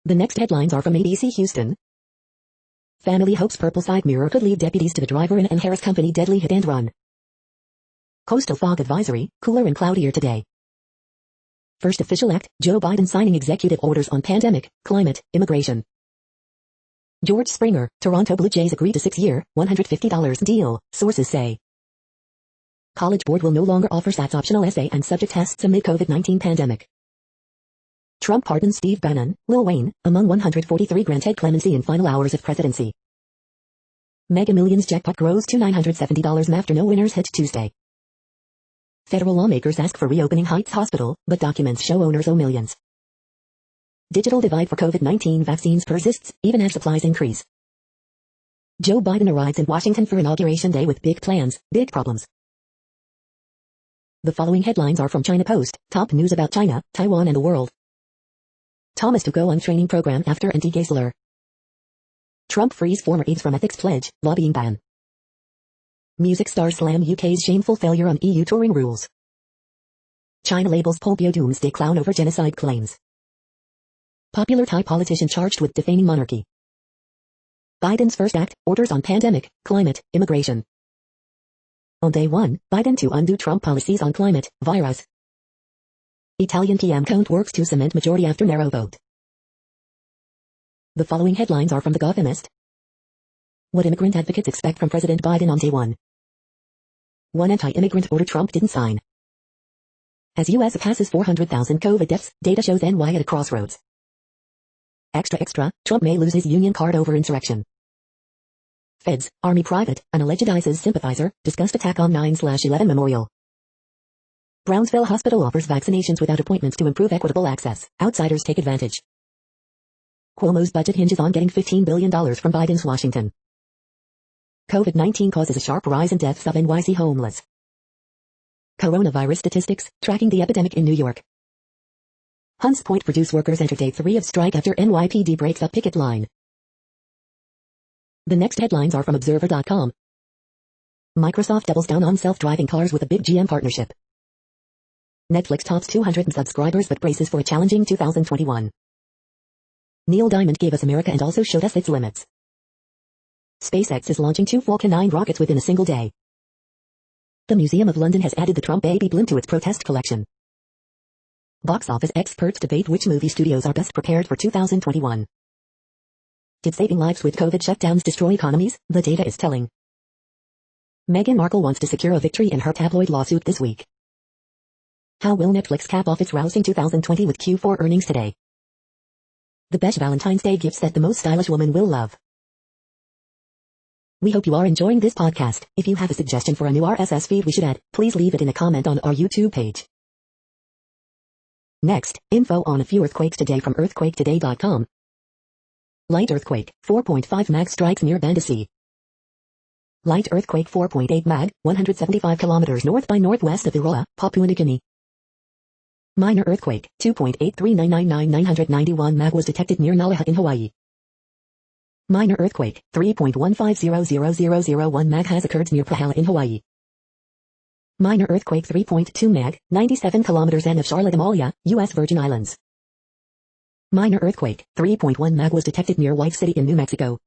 The next headlines are from ABC Houston. Family hopes purple side mirror could lead deputies to the driver in Harris Company deadly hit and run. Coastal fog advisory, cooler and cloudier today. First official act, Joe Biden signing executive orders on pandemic, climate, immigration. George Springer, Toronto Blue Jays agree to 6-year, $150 deal, sources say. College board will no longer offer SATs optional essay and subject tests amid COVID-19 pandemic. Trump pardons Steve Bannon, Lil Wayne, among 143 granted clemency in final hours of presidency. Mega Millions jackpot grows to $970 after no winners hit Tuesday. Federal lawmakers ask for reopening Heights Hospital, but documents show owners owe millions. Digital divide for COVID-19 vaccines persists, even as supplies increase. Joe Biden arrives in Washington for Inauguration Day with big plans, big problems. The following headlines are from China Post, top news about China, Taiwan and the world. Thomas to go on training program after anti-gay slur. Trump frees former aides from ethics pledge, lobbying ban. Music stars slam UK's shameful failure on EU touring rules. China labels Pompeo doomsday clown over genocide claims. Popular Thai politician charged with defaming monarchy. Biden's first act, orders on pandemic, climate, immigration. On day 1, Biden to undo Trump policies on climate, virus. Italian PM count works to cement majority after narrow vote. The following headlines are from The Gothamist. What immigrant advocates expect from President Biden on day 1. One anti-immigrant order Trump didn't sign. As U.S. passes 400,000 COVID deaths, data shows NY at a crossroads. Extra, Trump may lose his union card over insurrection. Feds, Army private, an alleged ISIS sympathizer, discussed attack on 9/11 memorial. Brownsville Hospital offers vaccinations without appointments to improve equitable access. Outsiders take advantage. Cuomo's budget hinges on getting $15 billion from Biden's Washington. COVID-19 causes a sharp rise in deaths of NYC homeless. Coronavirus statistics, tracking the epidemic in New York. Hunts Point produce workers enter day 3 of strike after NYPD breaks up picket line. The next headlines are from Observer.com. Microsoft doubles down on self-driving cars with a big GM partnership. Netflix tops 200 subscribers but braces for a challenging 2021. Neil Diamond gave us America and also showed us its limits. SpaceX is launching 2 Falcon 9 rockets within a single day. The Museum of London has added the Trump baby blimp to its protest collection. Box office experts debate which movie studios are best prepared for 2021. Did saving lives with COVID shutdowns destroy economies? The data is telling. Meghan Markle wants to secure a victory in her tabloid lawsuit this week. How will Netflix cap off its rousing 2020 with Q4 earnings today? The best Valentine's Day gifts that the most stylish woman will love. We hope you are enjoying this podcast. If you have a suggestion for a new RSS feed we should add, please leave it in a comment on our YouTube page. Next, info on a few earthquakes today from earthquaketoday.com. Light earthquake, 4.5 mag strikes near Bandasi. Light earthquake 4.8 mag, 175 kilometers north by northwest of Iroa, Papua New Guinea. Minor earthquake, 2.8399991 mag was detected near Nalaha in Hawaii. Minor earthquake, 3.1500001 mag has occurred near Pahala in Hawaii. Minor earthquake 3.2 mag, 97 kilometers N of Charlotte, Amalia, U.S. Virgin Islands. Minor earthquake, 3.1 mag was detected near White City in New Mexico.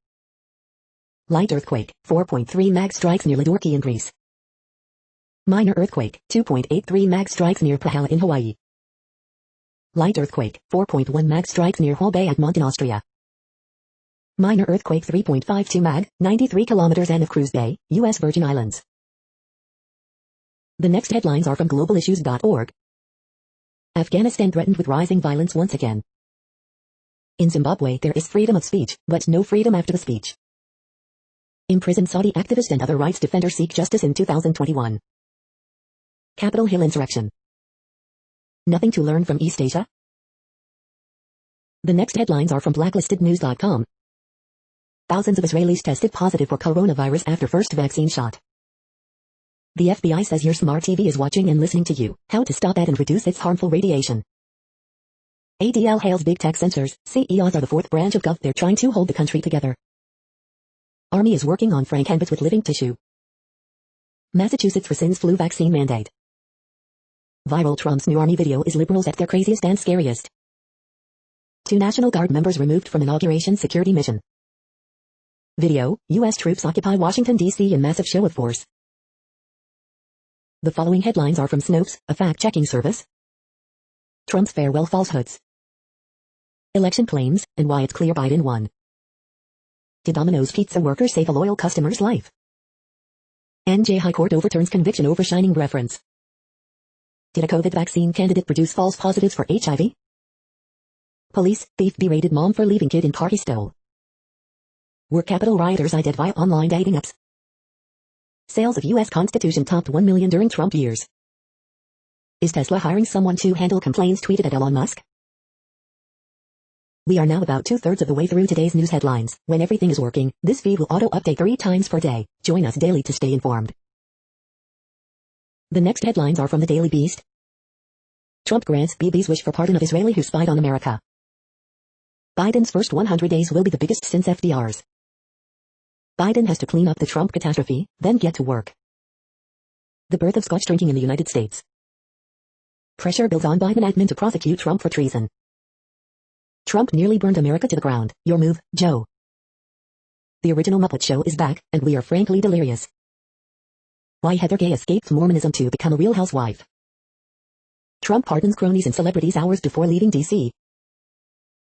Light earthquake, 4.3 mag strikes near Ladorki in Greece. Minor earthquake, 2.83 mag strikes near Pahala in Hawaii. Light earthquake, 4.1 mag strikes near Hall Bay Egmont in Austria. Minor earthquake 3.52 mag, 93 kilometers N of Cruz Bay, U.S. Virgin Islands. The next headlines are from globalissues.org. Afghanistan threatened with rising violence once again. In Zimbabwe there is freedom of speech, but no freedom after the speech. Imprisoned Saudi activist and other rights defender seek justice in 2021. Capitol Hill insurrection. Nothing to learn from East Asia? The next headlines are from blacklistednews.com. Thousands of Israelis tested positive for coronavirus after first vaccine shot. The FBI says your smart TV is watching and listening to you. How to stop that and reduce its harmful radiation. ADL hails big tech censors. CEOs are the fourth branch of gov. They're trying to hold the country together. Army is working on Frankenbits with living tissue. Massachusetts rescinds flu vaccine mandate. Viral Trump's new Army video is liberals at their craziest and scariest. 2 National Guard members removed from inauguration security mission. Video, U.S. troops occupy Washington, D.C. in massive show of force. The following headlines are from Snopes, a fact-checking service. Trump's farewell falsehoods. Election claims, and why it's clear Biden won. Did Domino's pizza workers save a loyal customer's life? NJ High Court overturns conviction over Shining reference. Did a COVID vaccine candidate produce false positives for HIV? Police, thief berated mom for leaving kid in car he stole. Were Capitol rioters ID'd via online dating apps? Sales of U.S. Constitution topped 1 million during Trump years. Is Tesla hiring someone to handle complaints tweeted at Elon Musk? We are now about 2/3 of the way through today's news headlines. When everything is working, this feed will auto-update 3 times per day. Join us daily to stay informed. The next headlines are from the Daily Beast. Trump grants Bibi's wish for pardon of Israeli who spied on America. Biden's first 100 days will be the biggest since FDR's. Biden has to clean up the Trump catastrophe, then get to work. The birth of Scotch drinking in the United States. Pressure builds on Biden admin to prosecute Trump for treason. Trump nearly burned America to the ground. Your move, Joe. The original Muppet Show is back, and we are frankly delirious. Why Heather Gay escaped Mormonism to become a real housewife. Trump pardons cronies and celebrities hours before leaving D.C.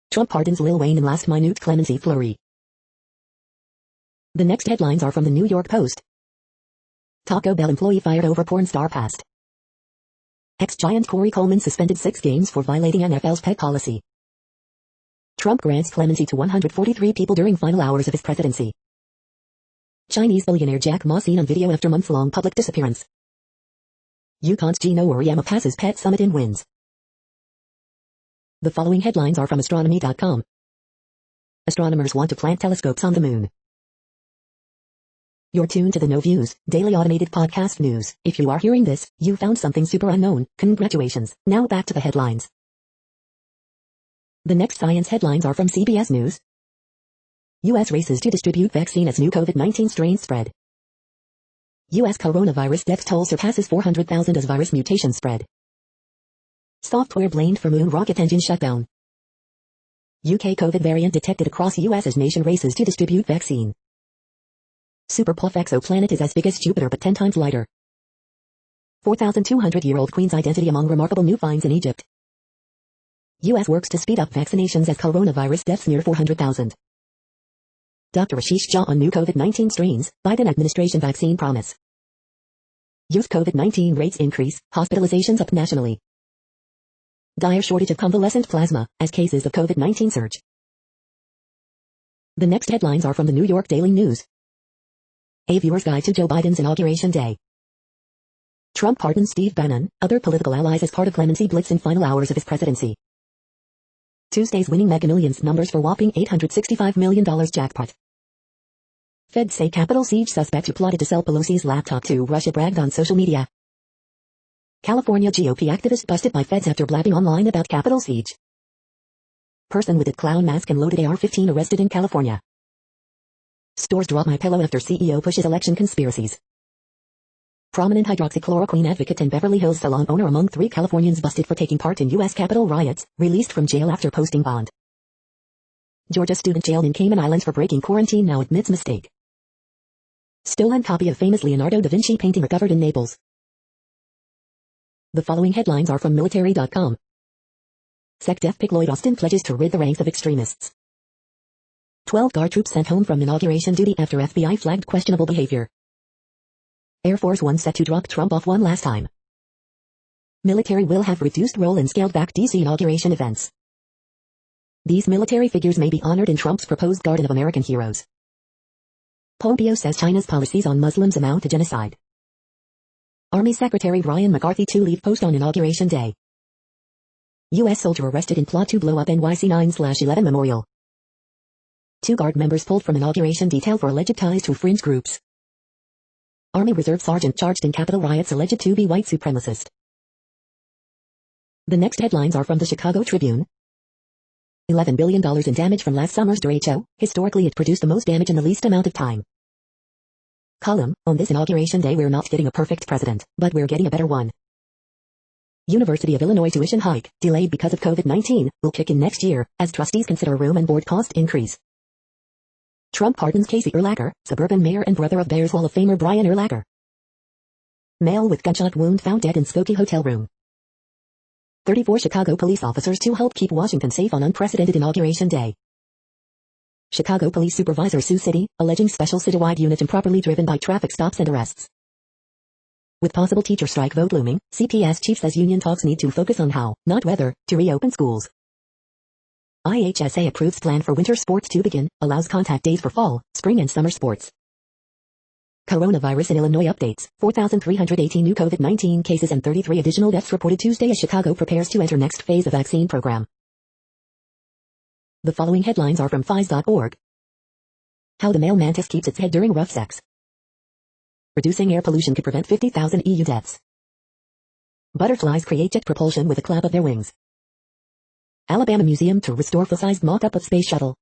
Trump pardons Lil Wayne in last minute clemency flurry. The next headlines are from the New York Post. Taco Bell employee fired over porn star past. Ex-Giant Corey Coleman suspended 6 games for violating NFL's pet policy. Trump grants clemency to 143 people during final hours of his presidency. Chinese billionaire Jack Ma seen on video after months-long public disappearance. UConn's Gino Auriemma passes Pet Summit and wins. The following headlines are from astronomy.com. Astronomers want to plant telescopes on the moon. You're tuned to the No Views, daily automated podcast news. If you are hearing this, you found something super unknown. Congratulations. Now back to the headlines. The next science headlines are from CBS News. U.S. races to distribute vaccine as new COVID-19 strains spread. U.S. coronavirus death toll surpasses 400,000 as virus mutations spread. Software blamed for moon rocket engine shutdown. UK COVID variant detected across U.S. as nation races to distribute vaccine. Super Puff exoplanet is as big as Jupiter but 10 times lighter. 4,200-year-old queen's identity among remarkable new finds in Egypt. U.S. works to speed up vaccinations as coronavirus deaths near 400,000. Dr. Ashish Jha on new COVID-19 strains, Biden administration vaccine promise. Youth COVID-19 rates increase, hospitalizations up nationally. Dire shortage of convalescent plasma, as cases of COVID-19 surge. The next headlines are from the New York Daily News. A viewer's guide to Joe Biden's inauguration day. Trump pardons Steve Bannon, other political allies as part of clemency blitz in final hours of his presidency. Tuesday's winning Mega Millions numbers for whopping $865 million jackpot. Feds say Capitol siege suspect who plotted to sell Pelosi's laptop to Russia bragged on social media. California GOP activist busted by feds after blabbing online about Capitol siege. Person with a clown mask and loaded AR-15 arrested in California. Stores drop my pillow after CEO pushes election conspiracies. Prominent hydroxychloroquine advocate and Beverly Hills salon owner among 3 Californians busted for taking part in U.S. Capitol riots, released from jail after posting bond. Georgia student jailed in Cayman Islands for breaking quarantine now admits mistake. Stolen copy of famous Leonardo da Vinci painting recovered in Naples. The following headlines are from military.com. SecDef pick Lloyd Austin pledges to rid the ranks of extremists. 12 Guard troops sent home from inauguration duty after FBI flagged questionable behavior. Air Force One set to drop Trump off one last time. Military will have reduced role in scaled back DC inauguration events. These military figures may be honored in Trump's proposed Garden of American Heroes. Pompeo says China's policies on Muslims amount to genocide. Army Secretary Ryan McCarthy to leave post on inauguration day. U.S. soldier arrested in plot to blow up NYC 9/11 memorial. 2 Guard members pulled from inauguration detail for alleged ties to fringe groups. Army Reserve Sergeant charged in Capitol riots alleged to be white supremacist. The next headlines are from the Chicago Tribune. $11 billion in damage from last summer's derecho. Historically it produced the most damage in the least amount of time. Column, on this inauguration day we're not getting a perfect president, but we're getting a better one. University of Illinois tuition hike, delayed because of COVID-19, will kick in next year, as trustees consider room and board cost increase. Trump pardons Casey Urlacher, suburban mayor and brother of Bears Hall of Famer Brian Urlacher. Male with gunshot wound found dead in Skokie hotel room. 34 Chicago police officers to help keep Washington safe on unprecedented inauguration day. Chicago police supervisor sue city, alleging special citywide unit improperly driven by traffic stops and arrests. With possible teacher strike vote looming, CPS chief says union talks need to focus on how, not whether, to reopen schools. IHSA approves plan for winter sports to begin, allows contact days for fall, spring and summer sports. Coronavirus in Illinois updates, 4,318 new COVID-19 cases and 33 additional deaths reported Tuesday as Chicago prepares to enter next phase of vaccine program. The following headlines are from phys.org. How the male mantis keeps its head during rough sex. Reducing air pollution could prevent 50,000 EU deaths. Butterflies create jet propulsion with a clap of their wings. Alabama Museum to restore full-sized mock-up of space shuttle.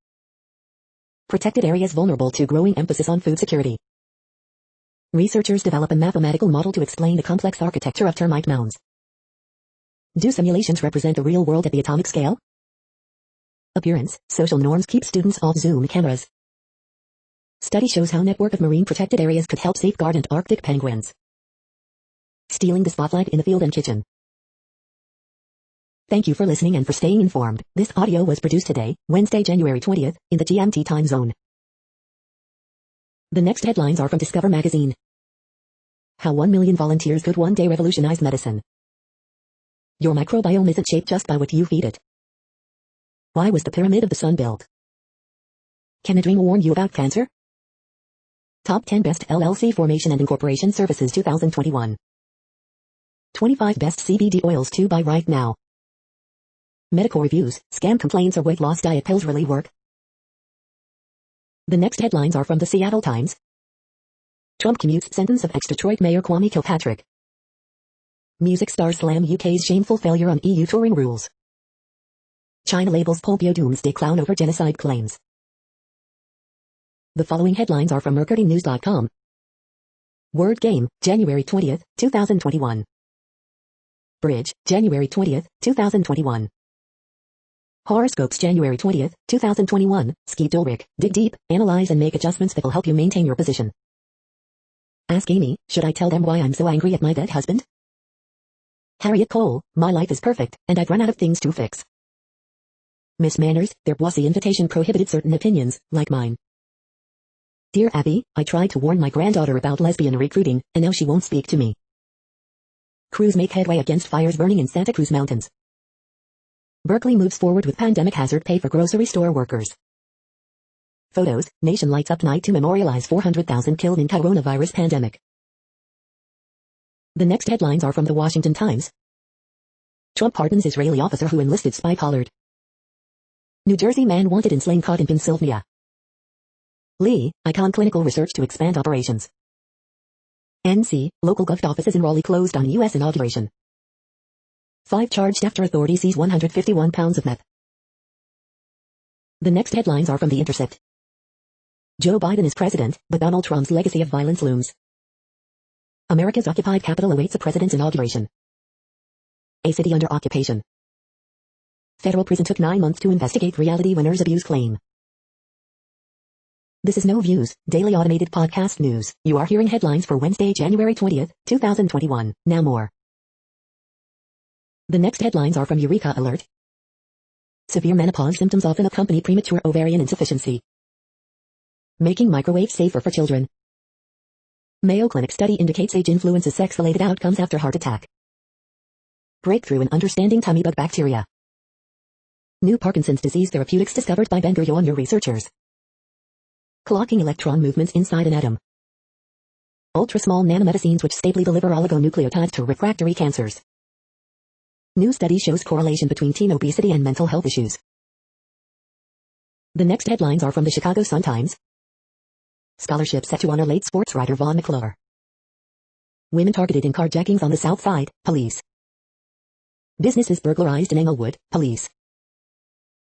Protected areas vulnerable to growing emphasis on food security. Researchers develop a mathematical model to explain the complex architecture of termite mounds. Do simulations represent the real world at the atomic scale? Appearance, social norms keep students off Zoom cameras. Study shows how network of marine protected areas could help safeguard Antarctic penguins. Stealing the spotlight in the field and kitchen. Thank you for listening and for staying informed. This audio was produced today, Wednesday, January 20th, in the GMT time zone. The next headlines are from Discover magazine. How 1 million volunteers could one day revolutionize medicine. Your microbiome isn't shaped just by what you feed it. Why was the Pyramid of the Sun built? Can a dream warn you about cancer? Top 10 Best LLC Formation and Incorporation Services 2021. 25 Best CBD Oils to buy right now. Medical reviews, scam complaints or weight loss diet pills really work? The next headlines are from the Seattle Times. Trump commutes sentence of ex-Detroit Mayor Kwame Kilpatrick. Music stars slam UK's shameful failure on EU touring rules. China labels Pompeo doomsday clown over genocide claims. The following headlines are from mercurynews.com. Word Game, January 20th, 2021. Bridge, January 20th, 2021. Horoscopes January 20th, 2021, Skeet Ulrich, dig deep, analyze and make adjustments that will help you maintain your position. Ask Amy, should I tell them why I'm so angry at my dead husband? Harriet Cole, my life is perfect, and I've run out of things to fix. Miss Manners, their bossy invitation prohibited certain opinions, like mine. Dear Abby, I tried to warn my granddaughter about lesbian recruiting, and now she won't speak to me. Crews make headway against fires burning in Santa Cruz Mountains. Berkeley moves forward with pandemic hazard pay for grocery store workers. Photos, nation lights up night to memorialize 400,000 killed in coronavirus pandemic. The next headlines are from the Washington Times. Trump pardons Israeli officer who enlisted spy Pollard. New Jersey man wanted in slaying caught in Pennsylvania. Lee, Icon Clinical Research to expand operations. NC, local gov offices in Raleigh closed on U.S. inauguration. 5 charged after authorities seize 151 pounds of meth. The next headlines are from The Intercept. Joe Biden is president, but Donald Trump's legacy of violence looms. America's occupied capital awaits a president's inauguration. A city under occupation. Federal prison took 9 months to investigate reality winner's abuse claim. This is No Views, daily automated podcast news. You are hearing headlines for Wednesday, January 20th, 2021. Now more. The next headlines are from Eureka Alert. Severe menopause symptoms often accompany premature ovarian insufficiency. Making microwaves safer for children. Mayo Clinic study indicates age influences sex-related outcomes after heart attack. Breakthrough in understanding tummy bug bacteria. New Parkinson's disease therapeutics discovered by Ben-Gurion researchers. Clocking electron movements inside an atom. Ultra-small nanomedicines which stably deliver oligonucleotides to refractory cancers. New study shows correlation between teen obesity and mental health issues. The next headlines are from the Chicago Sun-Times. Scholarship set to honor late sports writer Vaughn McClure. Women targeted in carjackings on the South Side, police. Businesses burglarized in Englewood, police.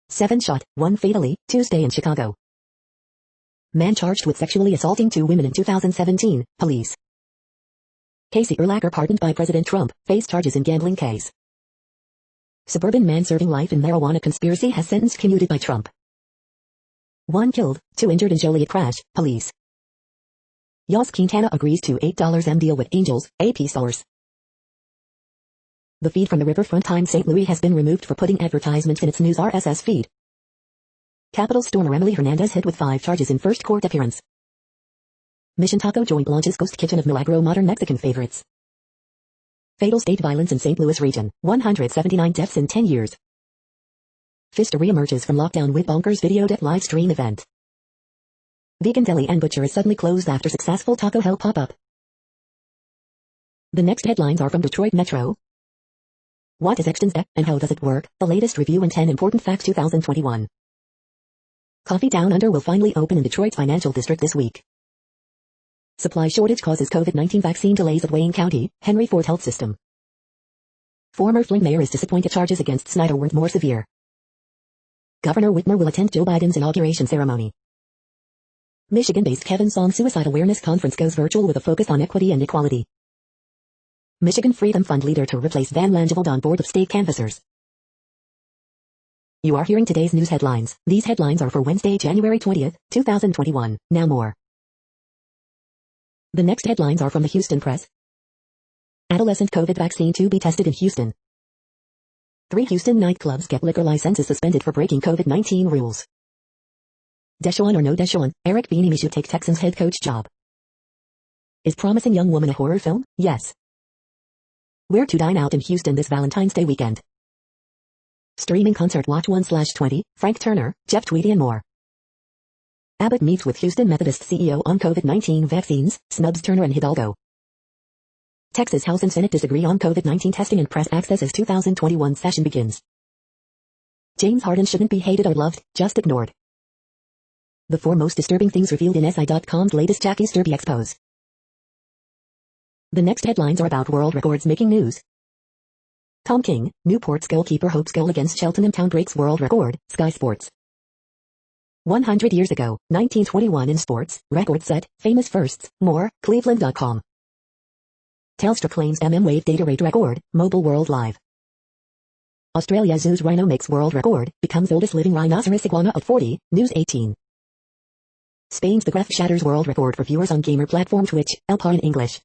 7 shot, 1 fatally, Tuesday in Chicago. Man charged with sexually assaulting 2 women in 2017, police. Casey Urlacher pardoned by President Trump, faced charges in gambling case. Suburban man serving life in marijuana conspiracy has sentence commuted by Trump. 1 killed, 2 injured in Joliet crash, police. Yas Quintana agrees to $8 deal with Angels, AP source. The feed from the Riverfront Times St. Louis has been removed for putting advertisements in its news RSS feed. Capitol Stormer Emily Hernandez hit with 5 charges in first court appearance. Mission Taco joint launches Ghost Kitchen of Milagro modern Mexican favorites. Fatal state violence in St. Louis region, 179 deaths in 10 years. Fista reemerges from lockdown with bonkers videoed at live stream event. Vegan deli and butcher is suddenly closed after successful Taco Hell pop-up. The next headlines are from Detroit Metro. What is Extens and how does it work? The latest review and 10 important facts 2021. Coffee Down Under will finally open in Detroit's financial district this week. Supply shortage causes COVID-19 vaccine delays at Wayne County, Henry Ford Health System. Former Flint mayor is disappointed charges against Snyder weren't more severe. Governor Whitmer will attend Joe Biden's inauguration ceremony. Michigan-based Kevin Song Suicide Awareness Conference goes virtual with a focus on equity and equality. Michigan Freedom Fund leader to replace Van Langeveld on board of state canvassers. You are hearing today's news headlines. These headlines are for Wednesday, January 20th, 2021. Now more. The next headlines are from the Houston Press. Adolescent COVID vaccine to be tested in Houston. 3 Houston nightclubs get liquor licenses suspended for breaking COVID-19 rules. Deshaun or no Deshaun, Eric Bieniemy should take Texans head coach job. Is Promising Young Woman a horror film? Yes. Where to dine out in Houston this Valentine's Day weekend. Streaming concert watch 1/20, Frank Turner, Jeff Tweedy and more. Abbott meets with Houston Methodist CEO on COVID-19 vaccines, snubs Turner and Hidalgo. Texas House and Senate disagree on COVID-19 testing and press access as 2021 session begins. James Harden shouldn't be hated or loved, just ignored. The 4 most disturbing things revealed in SI.com's latest Jackie Sturby expose. The next headlines are about world records making news. Tom King, Newport's goalkeeper hopes goal against Cheltenham Town breaks world record, Sky Sports. 100 years ago, 1921 in sports, record set, famous firsts, more, Cleveland.com. Telstra claims wave data rate record, Mobile World Live. Australia Zoo's rhino makes world record, becomes oldest living rhinoceros iguana at 40, News 18. Spain's The Graph shatters world record for viewers on gamer platform Twitch, Elpa in English.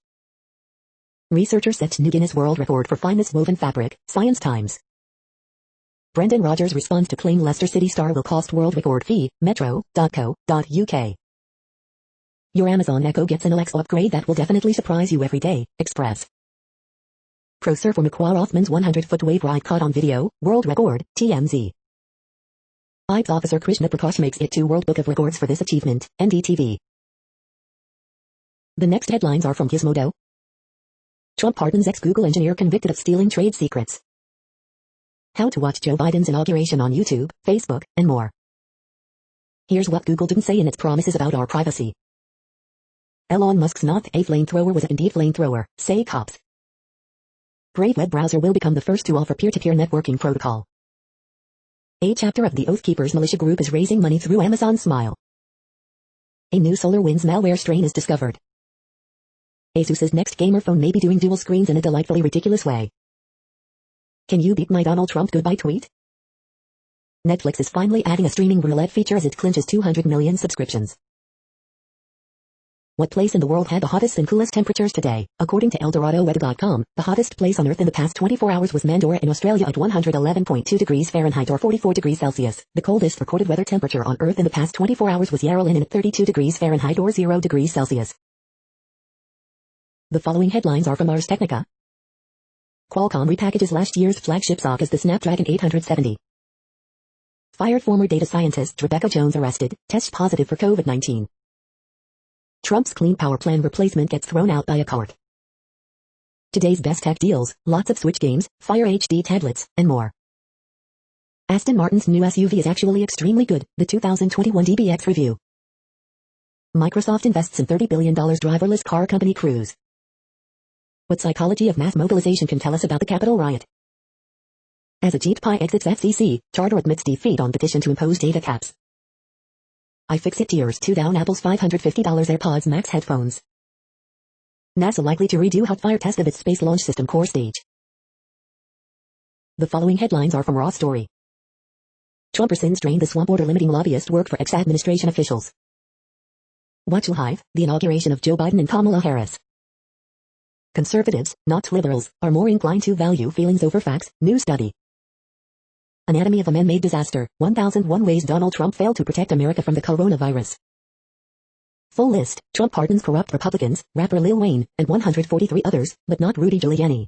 Researcher sets new Guinness World Record for finest woven fabric, Science Times. Brendan Rodgers responds to claim Leicester City star will cost world record fee, metro.co.uk. Your Amazon Echo gets an Alexa upgrade that will definitely surprise you every day, Express. Pro surfer McQuarrie Rothman's 100-foot wave ride caught on video, world record, TMZ. IBS officer Krishna Prakash makes it to World Book of Records for this achievement, NDTV. The next headlines are from Gizmodo. Trump pardons ex-Google engineer convicted of stealing trade secrets. How to watch Joe Biden's inauguration on YouTube, Facebook, and more. Here's what Google didn't say in its promises about our privacy. Elon Musk's not a flamethrower was indeed flamethrower, say cops. Brave web browser will become the first to offer peer-to-peer networking protocol. A chapter of the Oath Keepers militia group is raising money through Amazon Smile. A new SolarWinds malware strain is discovered. Asus's next gamer phone may be doing dual screens in a delightfully ridiculous way. Can you beat my Donald Trump goodbye tweet? Netflix is finally adding a streaming roulette feature as it clinches 200 million subscriptions. What place in the world had the hottest and coolest temperatures today? According to ElDoradoWeather.com, the hottest place on Earth in the past 24 hours was Mandorah in Australia at 111.2 degrees Fahrenheit or 44 degrees Celsius. The coldest recorded weather temperature on Earth in the past 24 hours was Yarra Lynn at 32 degrees Fahrenheit or 0 degrees Celsius. The following headlines are from Ars Technica. Qualcomm repackages last year's flagship SoC as the Snapdragon 870. Fired former data scientist Rebecca Jones arrested, test positive for COVID-19. Trump's Clean Power Plan replacement gets thrown out by a court. Today's best tech deals, lots of Switch games, Fire HD tablets, and more. Aston Martin's new SUV is actually extremely good, the 2021 DBX review. Microsoft invests in $30 billion driverless car company Cruise. What psychology of mass mobilization can tell us about the Capitol riot. As Ajit Pai exits FCC, Charter admits defeat on petition to impose data caps. iFixit tears 2 down Apple's $550 AirPods Max headphones. NASA likely to redo hot fire test of its Space Launch System core stage. The following headlines are from Raw Story. Trumpersons drained the swamp order limiting lobbyist work for ex-administration officials. Watch live, the inauguration of Joe Biden and Kamala Harris. Conservatives, not liberals, are more inclined to value feelings over facts, new study. Anatomy of a man-made disaster, 1001 ways Donald Trump failed to protect America from the coronavirus. Full list, Trump pardons corrupt Republicans, rapper Lil Wayne, and 143 others, but not Rudy Giuliani.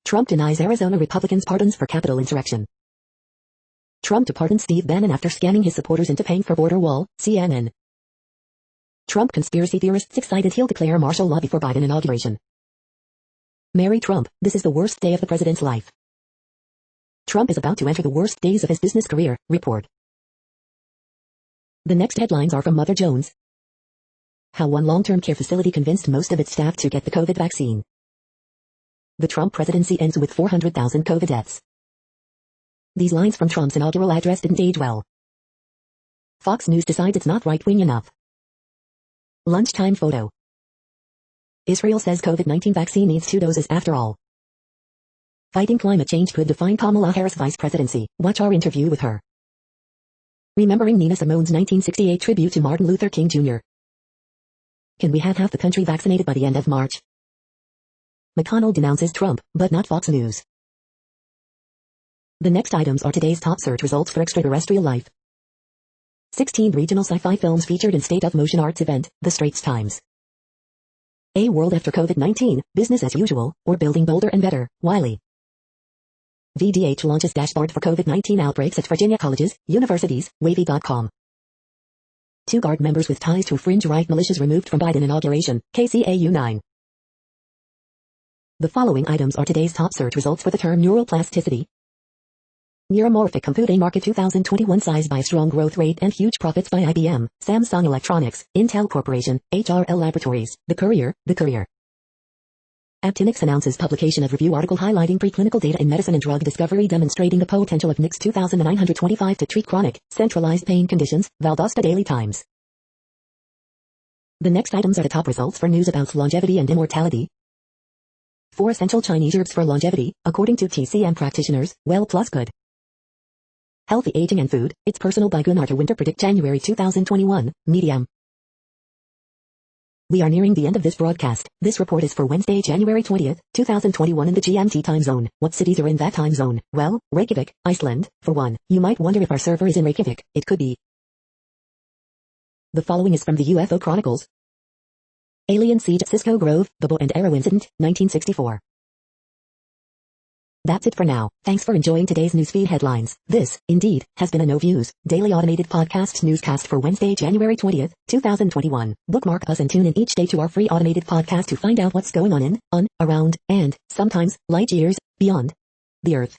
Trump denies Arizona Republicans pardons for Capitol insurrection. Trump to pardon Steve Bannon after scamming his supporters into paying for border wall, CNN. Trump conspiracy theorists excited he'll declare martial law before Biden inauguration. Marry Trump, this is the worst day of the president's life. Trump is about to enter the worst days of his business career, report. The next headlines are from Mother Jones. How one long-term care facility convinced most of its staff to get the COVID vaccine. The Trump presidency ends with 400,000 COVID deaths. These lines from Trump's inaugural address didn't age well. Fox News decides it's not right-wing enough. Lunchtime photo. Israel says COVID-19 vaccine needs 2 doses after all. Fighting climate change could define Kamala Harris' vice presidency. Watch our interview with her. Remembering Nina Simone's 1968 tribute to Martin Luther King Jr. Can we have half the country vaccinated by the end of March? McConnell denounces Trump, but not Fox News. The next items are today's top search results for extraterrestrial life. 16 regional sci-fi films featured in State of Motion Arts event, The Straits Times. A world after COVID-19, business as usual, or building bolder and better, Wiley. VDH launches dashboard for COVID-19 outbreaks at Virginia colleges, universities, Wavy.com. 2 Guard members with ties to fringe right militias removed from Biden inauguration, KCAU 9. The following items are today's top search results for the term neuroplasticity. Neuromorphic computing market 2021 size by strong growth rate and huge profits by IBM, Samsung Electronics, Intel Corporation, HRL Laboratories, The Courier. Aptinix announces publication of review article highlighting preclinical data in medicine and drug discovery demonstrating the potential of NICS 2925 to treat chronic, centralized pain conditions, Valdosta Daily Times. The next items are the top results for news about longevity and immortality. 4 essential Chinese herbs for longevity, according to TCM practitioners, well plus good. Healthy Aging and Food, It's Personal by Gunnar Winter predict January 2021, Medium. We are nearing the end of this broadcast. This report is for Wednesday, January 20th, 2021 in the GMT time zone. What cities are in that time zone? Well, Reykjavik, Iceland, for one. You might wonder if our server is in Reykjavik. It could be. The following is from the UFO Chronicles. Alien siege at Cisco Grove, the bow and arrow incident, 1964. That's it for now. Thanks for enjoying today's newsfeed headlines. This, indeed, has been a No Views, daily automated podcast newscast for Wednesday, January 20th, 2021. Bookmark us and tune in each day to our free automated podcast to find out what's going on, around, and, sometimes, light years, beyond the Earth.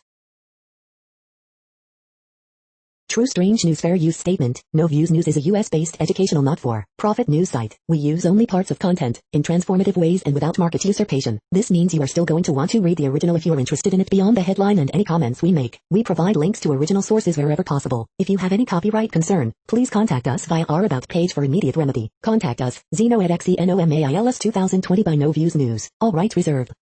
True Strange News Fair Use Statement. No Views News is a US-based educational not-for-profit news site. We use only parts of content, in transformative ways and without market usurpation. This means you are still going to want to read the original if you are interested in it beyond the headline and any comments we make. We provide links to original sources wherever possible. If you have any copyright concern, please contact us via our About page for immediate remedy. Contact us, Zeno at XENOMAILS 2020 by No Views News. All rights reserved.